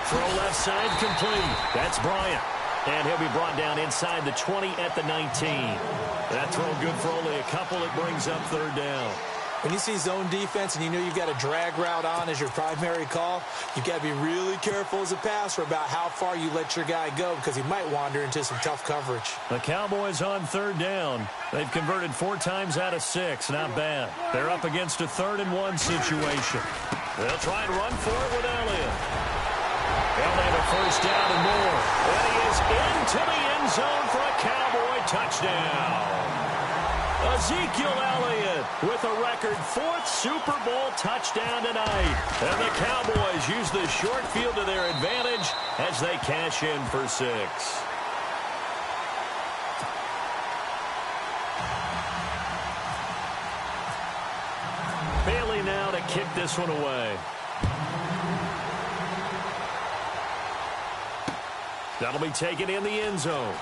Throw left side complete. That's Bryant. And he'll be brought down inside the 20 at the 19. That throw good for only a couple. It brings up third down. When you see zone defense and you know you've got a drag route on as your primary call, you've got to be really careful as a passer about how far you let your guy go because he might wander into some tough coverage. The Cowboys on third down. They've converted 4 times out of 6. Not bad. They're up against a 3rd and 1 situation. They'll try and run for it with Elliott. Elliott a first down and more. And he is into the end zone for a Cowboy touchdown. Ezekiel Elliott with a record 4th Super Bowl touchdown tonight. And the Cowboys use the short field to their advantage as they cash in for 6. Bailey now to kick this one away. That'll be taken in the end zone.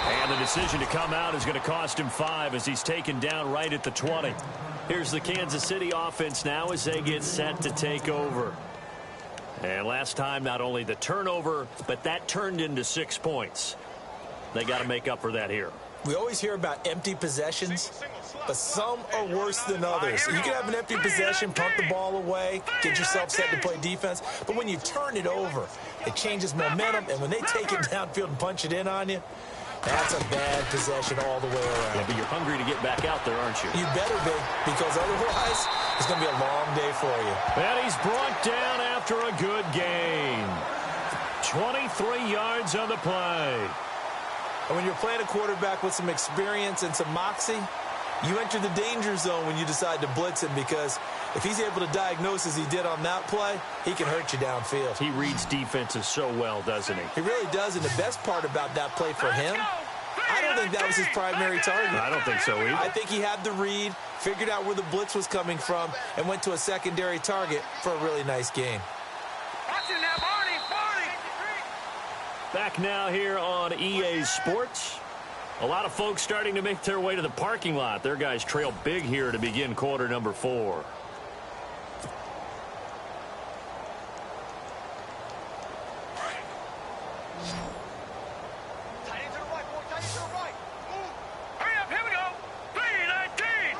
And the decision to come out is going to cost him 5 as he's taken down right at the 20. Here's the Kansas City offense now as they get set to take over. And last time, not only the turnover, but that turned into 6 points. They got to make up for that here. We always hear about empty possessions, but some are worse than others. You can have an empty possession, punt the ball away, get yourself set to play defense, but when you turn it over, it changes momentum, and when they take it downfield and punch it in on you, that's a bad possession all the way around. Yeah, but you're hungry to get back out there, aren't you? You better be, because otherwise it's going to be a long day for you. And he's brought down after a good gain. 23 yards on the play. And when you're playing a quarterback with some experience and some moxie, you enter the danger zone when you decide to blitz him, because if he's able to diagnose as he did on that play, he can hurt you downfield. He reads defenses so well, doesn't he? He really does, and the best part about that play for him, I don't think that was his primary target. I don't think so either. I think he had the read, figured out where the blitz was coming from, and went to a secondary target for a really nice gain. Back now here on EA Sports. A lot of folks starting to make their way to the parking lot. Their guys trail big here to begin quarter number 4. Hurry up, here we go. 3-19.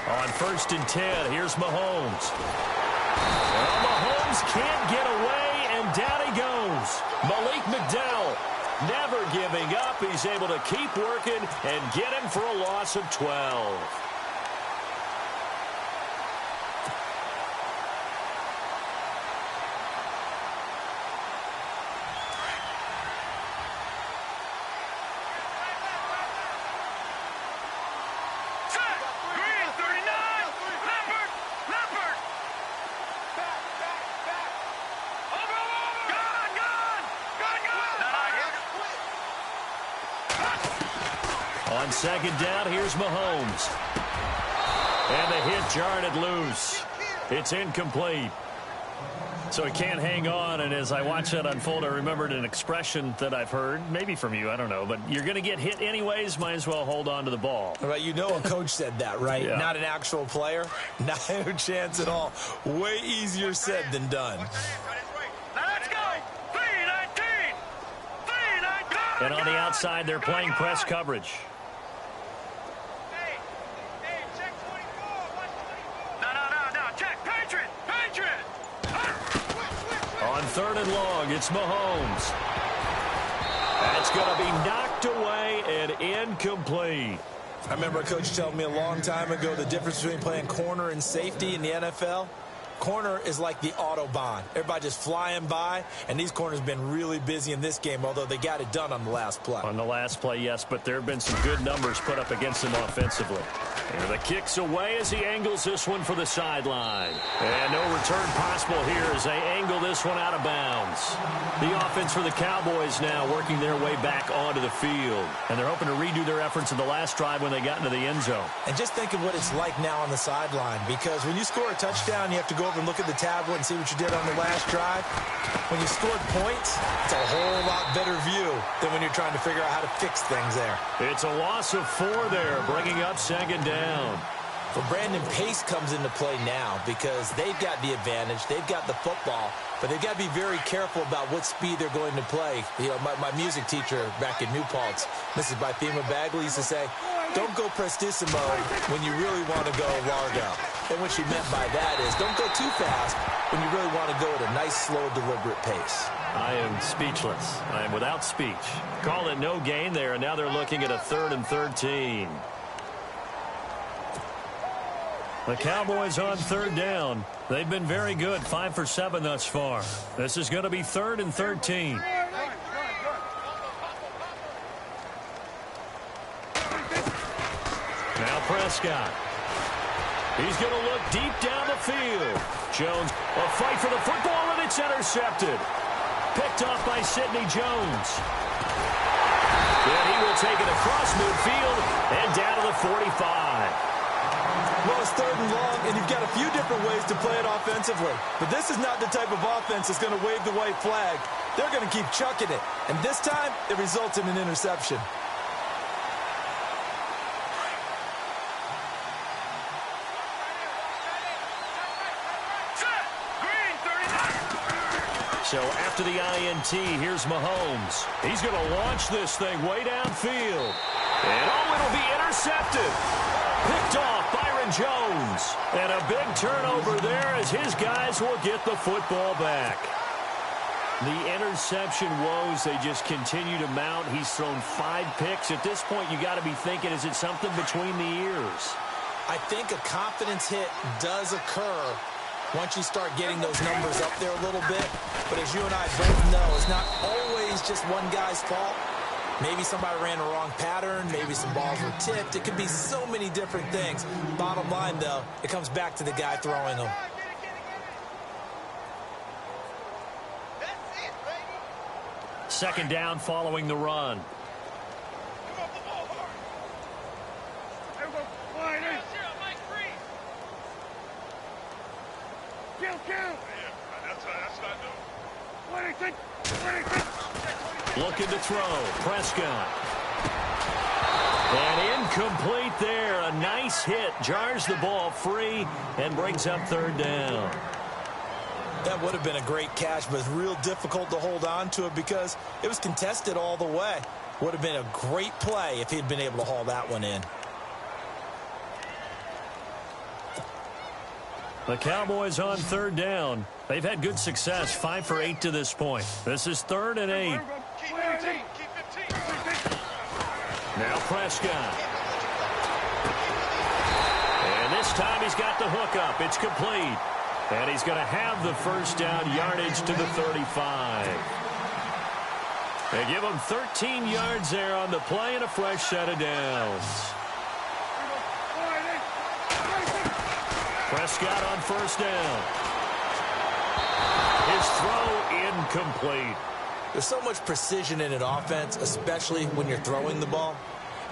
3-19. On 1st and 10, here's Mahomes. Well, Mahomes can't get away, and down he goes. Malik McDowell never giving up. He's able to keep working and get him for a loss of 12. Green 39. Leopard. Over. Gone. On 2nd down, here's Mahomes. And the hit jarred it loose. It's incomplete. So he can't hang on, and as I watch that unfold, I remembered an expression that I've heard, maybe from you, I don't know, but you're going to get hit anyways, might as well hold on to the ball. All right, you know a coach said that, right? Yeah. Not an actual player. Not a chance at all. Way easier said than done. Let's go. 3-19. And on the outside, they're playing press coverage. No. Check. Patriot. On 3rd and long, it's Mahomes. That's going to be knocked away and incomplete. I remember a coach telling me a long time ago the difference between playing corner and safety in the NFL. Corner is like the Autobahn. Everybody just flying by, and these corners have been really busy in this game, although they got it done on the last play. On the last play, yes, but there have been some good numbers put up against him offensively. And the kick's away as he angles this one for the sideline. And no return possible here as they angle this one out of bounds. The offense for the Cowboys now working their way back onto the field. And they're hoping to redo their efforts in the last drive when they got into the end zone. And just think of what it's like now on the sideline, because when you score a touchdown, you have to go over and look at the tablet and see what you did on the last drive. When you scored points, it's a whole lot better view than when you're trying to figure out how to fix things there. It's a loss of 4 there, bringing up 2nd down. Well, Brandon, pace comes into play now because they've got the advantage. They've got the football, but they've got to be very careful about what speed they're going to play. You know, my music teacher back in New Paltz, Mrs. Bythema Bagley, used to say, don't go prestissimo when you really want to go largo. And what she meant by that is don't go too fast when you really want to go at a nice, slow, deliberate pace. I am speechless. I am without speech. Call it no gain there, and now they're looking at a 3rd and 13. The Cowboys on 3rd down. They've been very good, 5 for 7 thus far. This is going to be 3rd and 13. Now Prescott. He's going to look deep down the field. Jones, a fight for the football, and it's intercepted. Picked off by Sidney Jones. And he will take it across midfield and down to the 45. Well, it's 3rd and long, and you've got a few different ways to play it offensively. But this is not the type of offense that's going to wave the white flag. They're going to keep chucking it. And this time, it results in an interception. So after the INT, here's Mahomes. He's going to launch this thing way downfield. And it'll be intercepted. Picked off Byron Jones. And a big turnover there as his guys will get the football back. The interception woes, they just continue to mount. He's thrown 5 picks. At this point, you got to be thinking, is it something between the ears? I think a confidence hit does occur once you start getting those numbers up there a little bit. But as you and I both know, it's not always just one guy's fault. Maybe somebody ran a wrong pattern. Maybe some balls were tipped. It could be so many different things. Bottom line, though, it comes back to the guy throwing them. Second down following the run. Looking to throw. Prescott. And incomplete there. A nice hit. Jars the ball free and brings up third down. That would have been a great catch, but it's real difficult to hold on to it because it was contested all the way. Would have been a great play if he'd been able to haul that one in. The Cowboys on third down. They've had good success, 5 for 8 to this point. This is 3rd and 8. Now Prescott. And this time he's got the hook up. It's complete. And he's going to have the first down yardage to the 35. They give him 13 yards there on the play and a fresh set of downs. Prescott on first down. His throw incomplete. There's so much precision in an offense, especially when you're throwing the ball.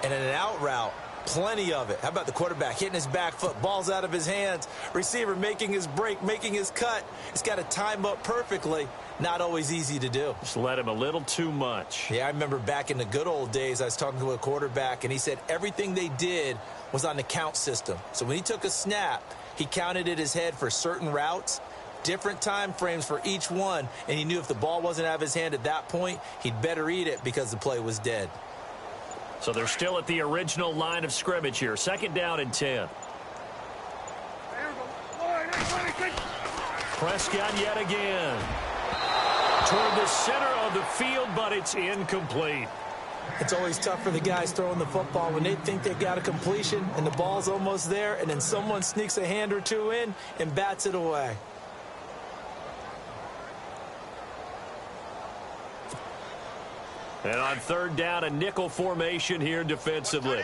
And in an out route, plenty of it. How about the quarterback hitting his back foot, balls out of his hands, receiver making his break, making his cut. He's got to time up perfectly. Not always easy to do. Just let him a little too much. Yeah, I remember back in the good old days, I was talking to a quarterback, and he said everything they did was on the count system. So when he took a snap, he counted in his head for certain routes, different time frames for each one, and he knew if the ball wasn't out of his hand at that point, he'd better eat it because the play was dead. So they're still at the original line of scrimmage here. 2nd down and 10. Prescott yet again. Toward the center of the field, but it's incomplete. It's always tough for the guys throwing the football when they think they've got a completion and the ball's almost there, and then someone sneaks a hand or two in and bats it away. And on 3rd down, a nickel formation here defensively.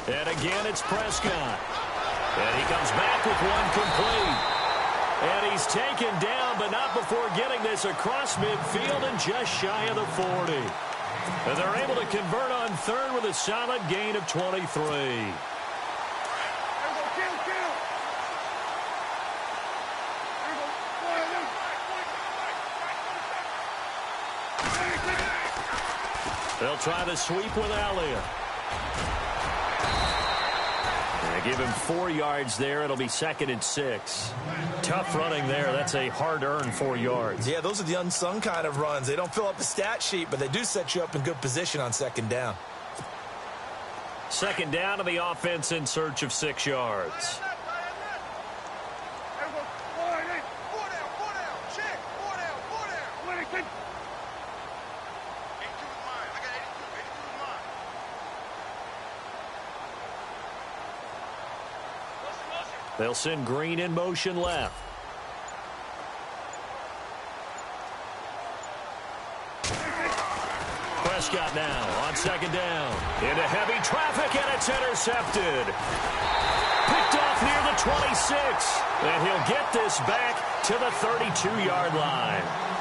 And again, it's Prescott. And he comes back with one complete. And he's taken down, but not before getting this across midfield and just shy of the 40. And they're able to convert on 3rd with a solid gain of 23. They'll try the sweep with Elliott. They give him 4 yards there. It'll be 2nd and 6. Tough running there. That's a hard-earned 4 yards. Yeah, those are the unsung kind of runs. They don't fill up the stat sheet, but they do set you up in good position on 2nd down. 2nd down to the offense in search of 6 yards. They'll send Green in motion left. Prescott now on 2nd down. Into heavy traffic, and it's intercepted. Picked off near the 26. And he'll get this back to the 32-yard line.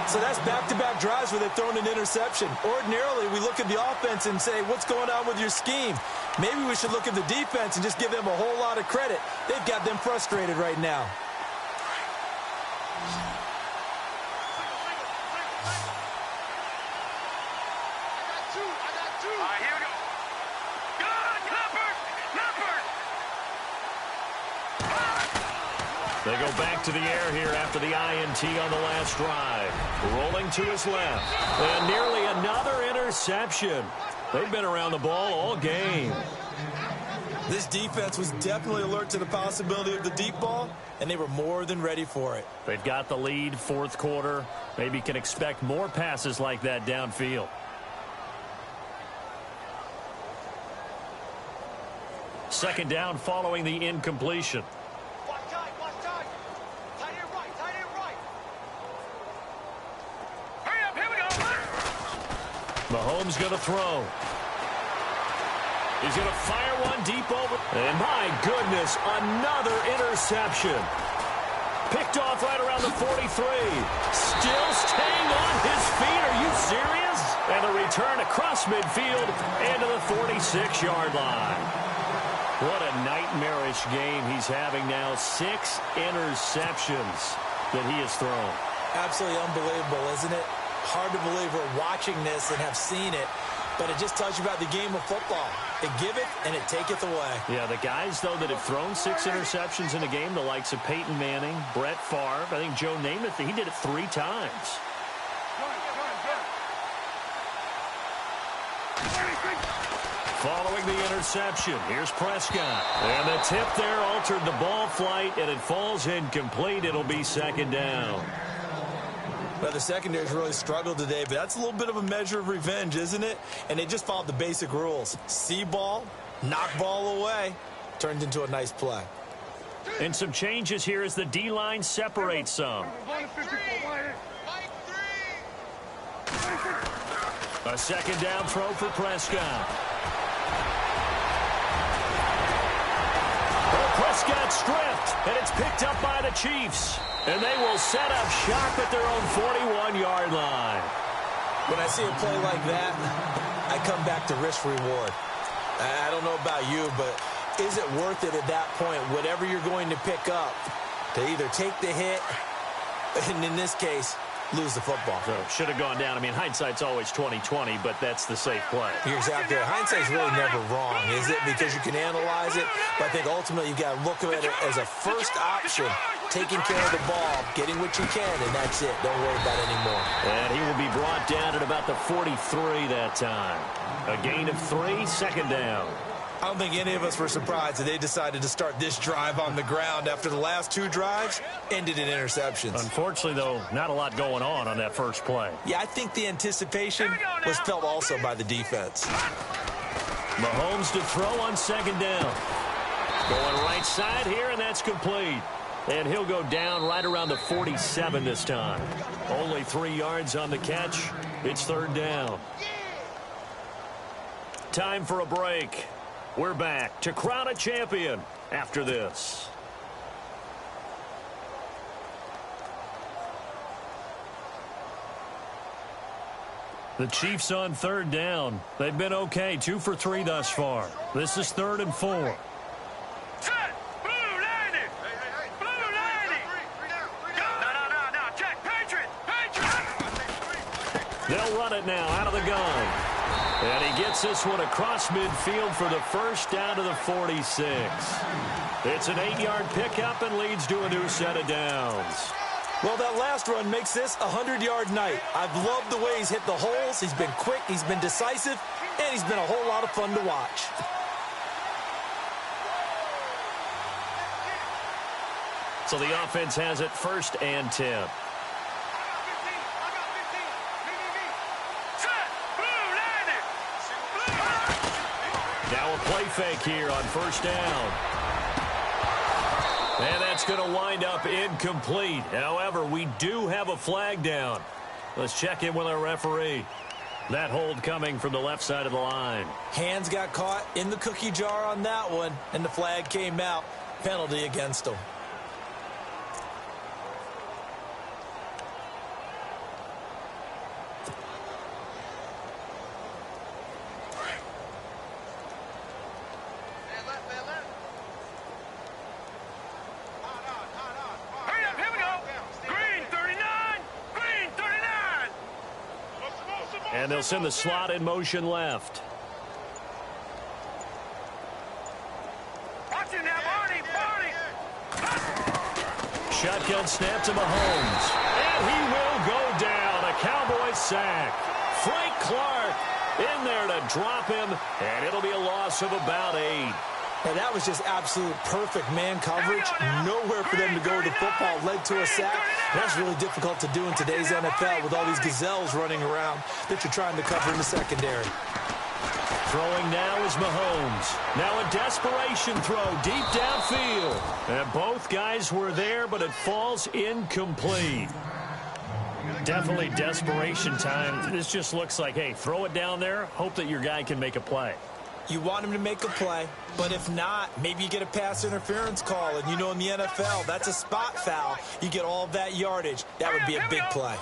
So that's back-to-back drives where they've thrown an interception. Ordinarily, we look at the offense and say, what's going on with your scheme? Maybe we should look at the defense and just give them a whole lot of credit. They've got them frustrated right now. They go back to the air here after the INT on the last drive. Rolling to his left. And nearly another interception. They've been around the ball all game. This defense was definitely alert to the possibility of the deep ball, and they were more than ready for it. They've got the lead, fourth quarter. Maybe can expect more passes like that downfield. Second down following the incompletion. Hurry up, here we go. Mahomes going to throw. He's going to fire one deep over. And my goodness, another interception. Picked off right around the 43. Still staying on his feet. Are you serious? And a return across midfield and to the 46-yard line. What a nightmarish game he's having now. 6 interceptions that he has thrown. Absolutely unbelievable, isn't it? Hard to believe we're watching this and have seen it, but it just tells you about the game of football. It giveth and it taketh away. Yeah, the guys, though, that have thrown 6 interceptions in a game, the likes of Peyton Manning, Brett Favre, I think Joe Namath, he did it 3 times. Following the interception, here's Prescott. And the tip there altered the ball flight, and it falls incomplete. It'll be second down. Well, the secondary's really struggled today, but that's a little bit of a measure of revenge, isn't it? And they just followed the basic rules. See ball, knock ball away. Turned into a nice play. And some changes here as the D-line separates some. A second down throw for Prescott. Prescott stripped, and it's picked up by the Chiefs. And they will set up shop at their own 41-yard line. When I see a play like that, I come back to risk-reward. I don't know about you, but is it worth it at that point, whatever you're going to pick up, to either take the hit, and in this case, lose the football? So should have gone down. I mean, hindsight's always 20/20, but that's the safe play. You're exactly right. Hindsight's really never wrong, is it? Because you can analyze it, but I think ultimately you've got to look at it as a first option, taking care of the ball, getting what you can, and that's it. Don't worry about it anymore. And he will be brought down at about the 43 that time. A gain of 3, second down. I don't think any of us were surprised that they decided to start this drive on the ground after the last 2 drives ended in interceptions. Unfortunately, though, not a lot going on that first play. Yeah, I think the anticipation was felt also by the defense. Mahomes to throw on second down. Going right side here, and that's complete. And he'll go down right around the 47 this time. Only 3 yards on the catch. It's third down. Time for a break. We're back to crown a champion after this. The Chiefs on third down. They've been okay, 2 for 3 thus far. This is 3rd and 4. Set! Blue 90! Blue 90! No, check! Patriot! They'll run it now out of the gun. And he gets this one across midfield for the first down to the 46. It's an 8-yard pickup and leads to a new set of downs. Well, that last run makes this a 100-yard night. I've loved the way he's hit the holes. He's been quick, he's been decisive, and he's been a whole lot of fun to watch. So the offense has it 1st and 10. Now a play fake here on 1st down. And that's going to wind up incomplete. However, we do have a flag down. Let's check in with our referee. That hold coming from the left side of the line. Hands got caught in the cookie jar on that one, and the flag came out. Penalty against him. And they'll send the slot in motion left. Watch it now, Barney! shotgun snap to Mahomes. And he will go down. A Cowboys sack. Frank Clark in there to drop him, and it'll be a loss of about 8. And that was just absolute perfect man coverage. Nowhere for them to go with the football. Led to a sack. That's really difficult to do in today's NFL with all these gazelles running around that you're trying to cover in the secondary. Throwing now is Mahomes. Now a desperation throw deep downfield. And both guys were there, but it falls incomplete. Definitely desperation time. This just looks like, hey, throw it down there, hope that your guy can make a play. You want him to make a play, but if not, maybe you get a pass interference call, and you know in the NFL, that's a spot foul. You get all of that yardage. That would be a big play.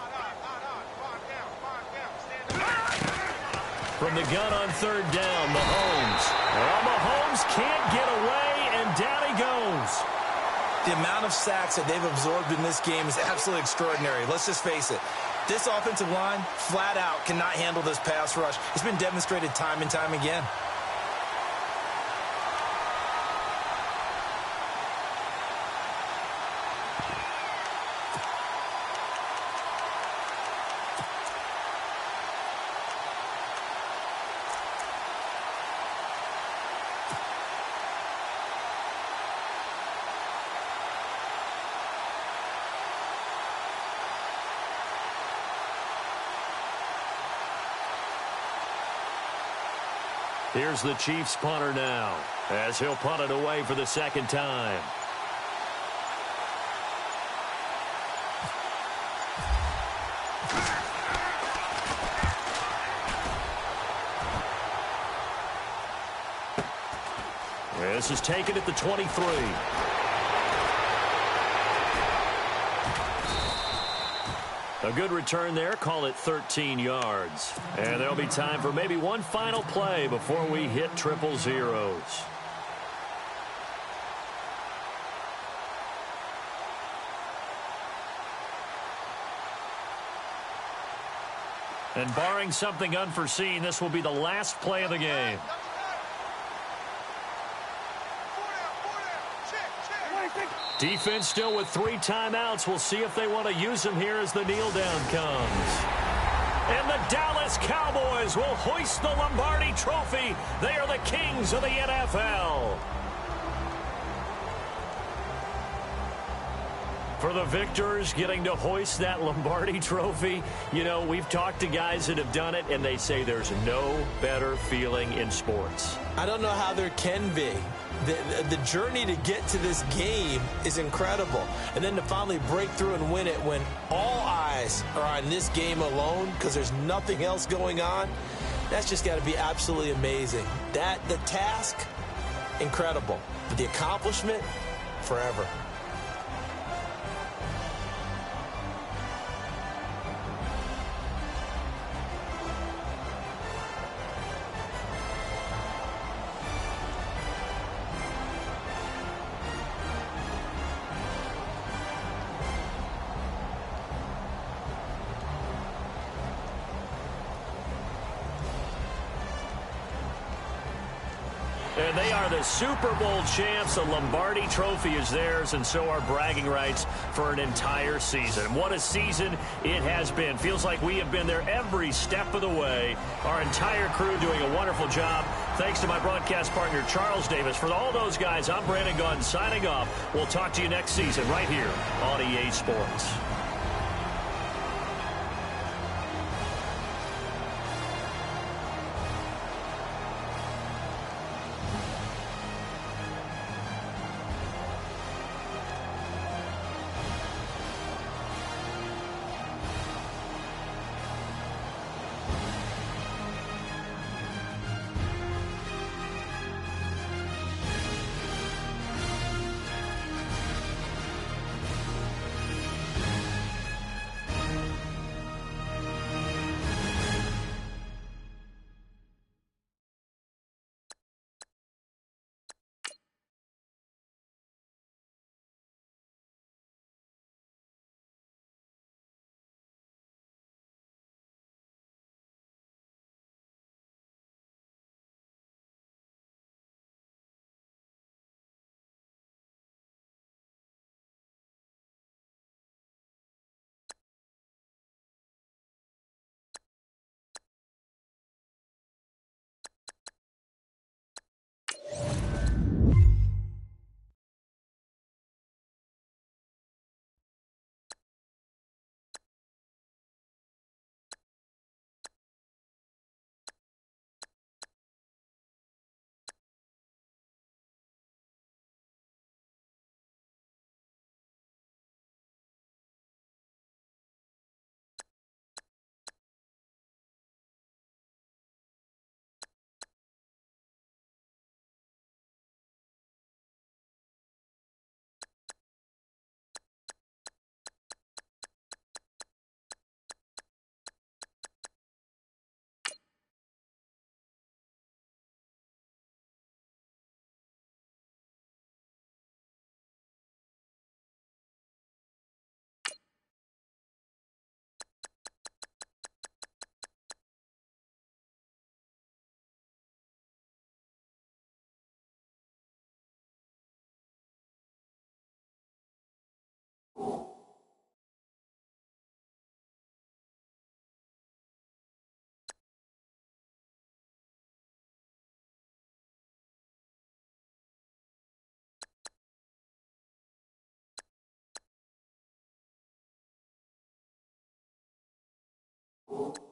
From the gun on third down, Mahomes. Well, Mahomes can't get away, and down he goes. The amount of sacks that they've absorbed in this game is absolutely extraordinary. Let's just face it. This offensive line, flat out, cannot handle this pass rush. It's been demonstrated time and time again. Here's the Chiefs punter now, as he'll punt it away for the second time. This is taken at the 23. A good return there. Call it 13 yards. And there'll be time for maybe one final play before we hit triple zeros. And barring something unforeseen, this will be the last play of the game. Defense still with 3 timeouts. We'll see if they want to use them here as the kneel down comes. And the Dallas Cowboys will hoist the Lombardi Trophy. They are the kings of the NFL. For the victors getting to hoist that Lombardi Trophy, you know, we've talked to guys that have done it, and they say there's no better feeling in sports. I don't know how there can be. The journey to get to this game is incredible. And then to finally break through and win it when all eyes are on this game alone because there's nothing else going on, that's just got to be absolutely amazing. The task, incredible. But the accomplishment, forever. And they are the Super Bowl champs. The Lombardi Trophy is theirs, and so are bragging rights for an entire season. And what a season it has been. Feels like we have been there every step of the way. Our entire crew doing a wonderful job. Thanks to my broadcast partner, Charles Davis. For all those guys, I'm Brandon Gunn signing off. We'll talk to you next season right here on EA Sports. you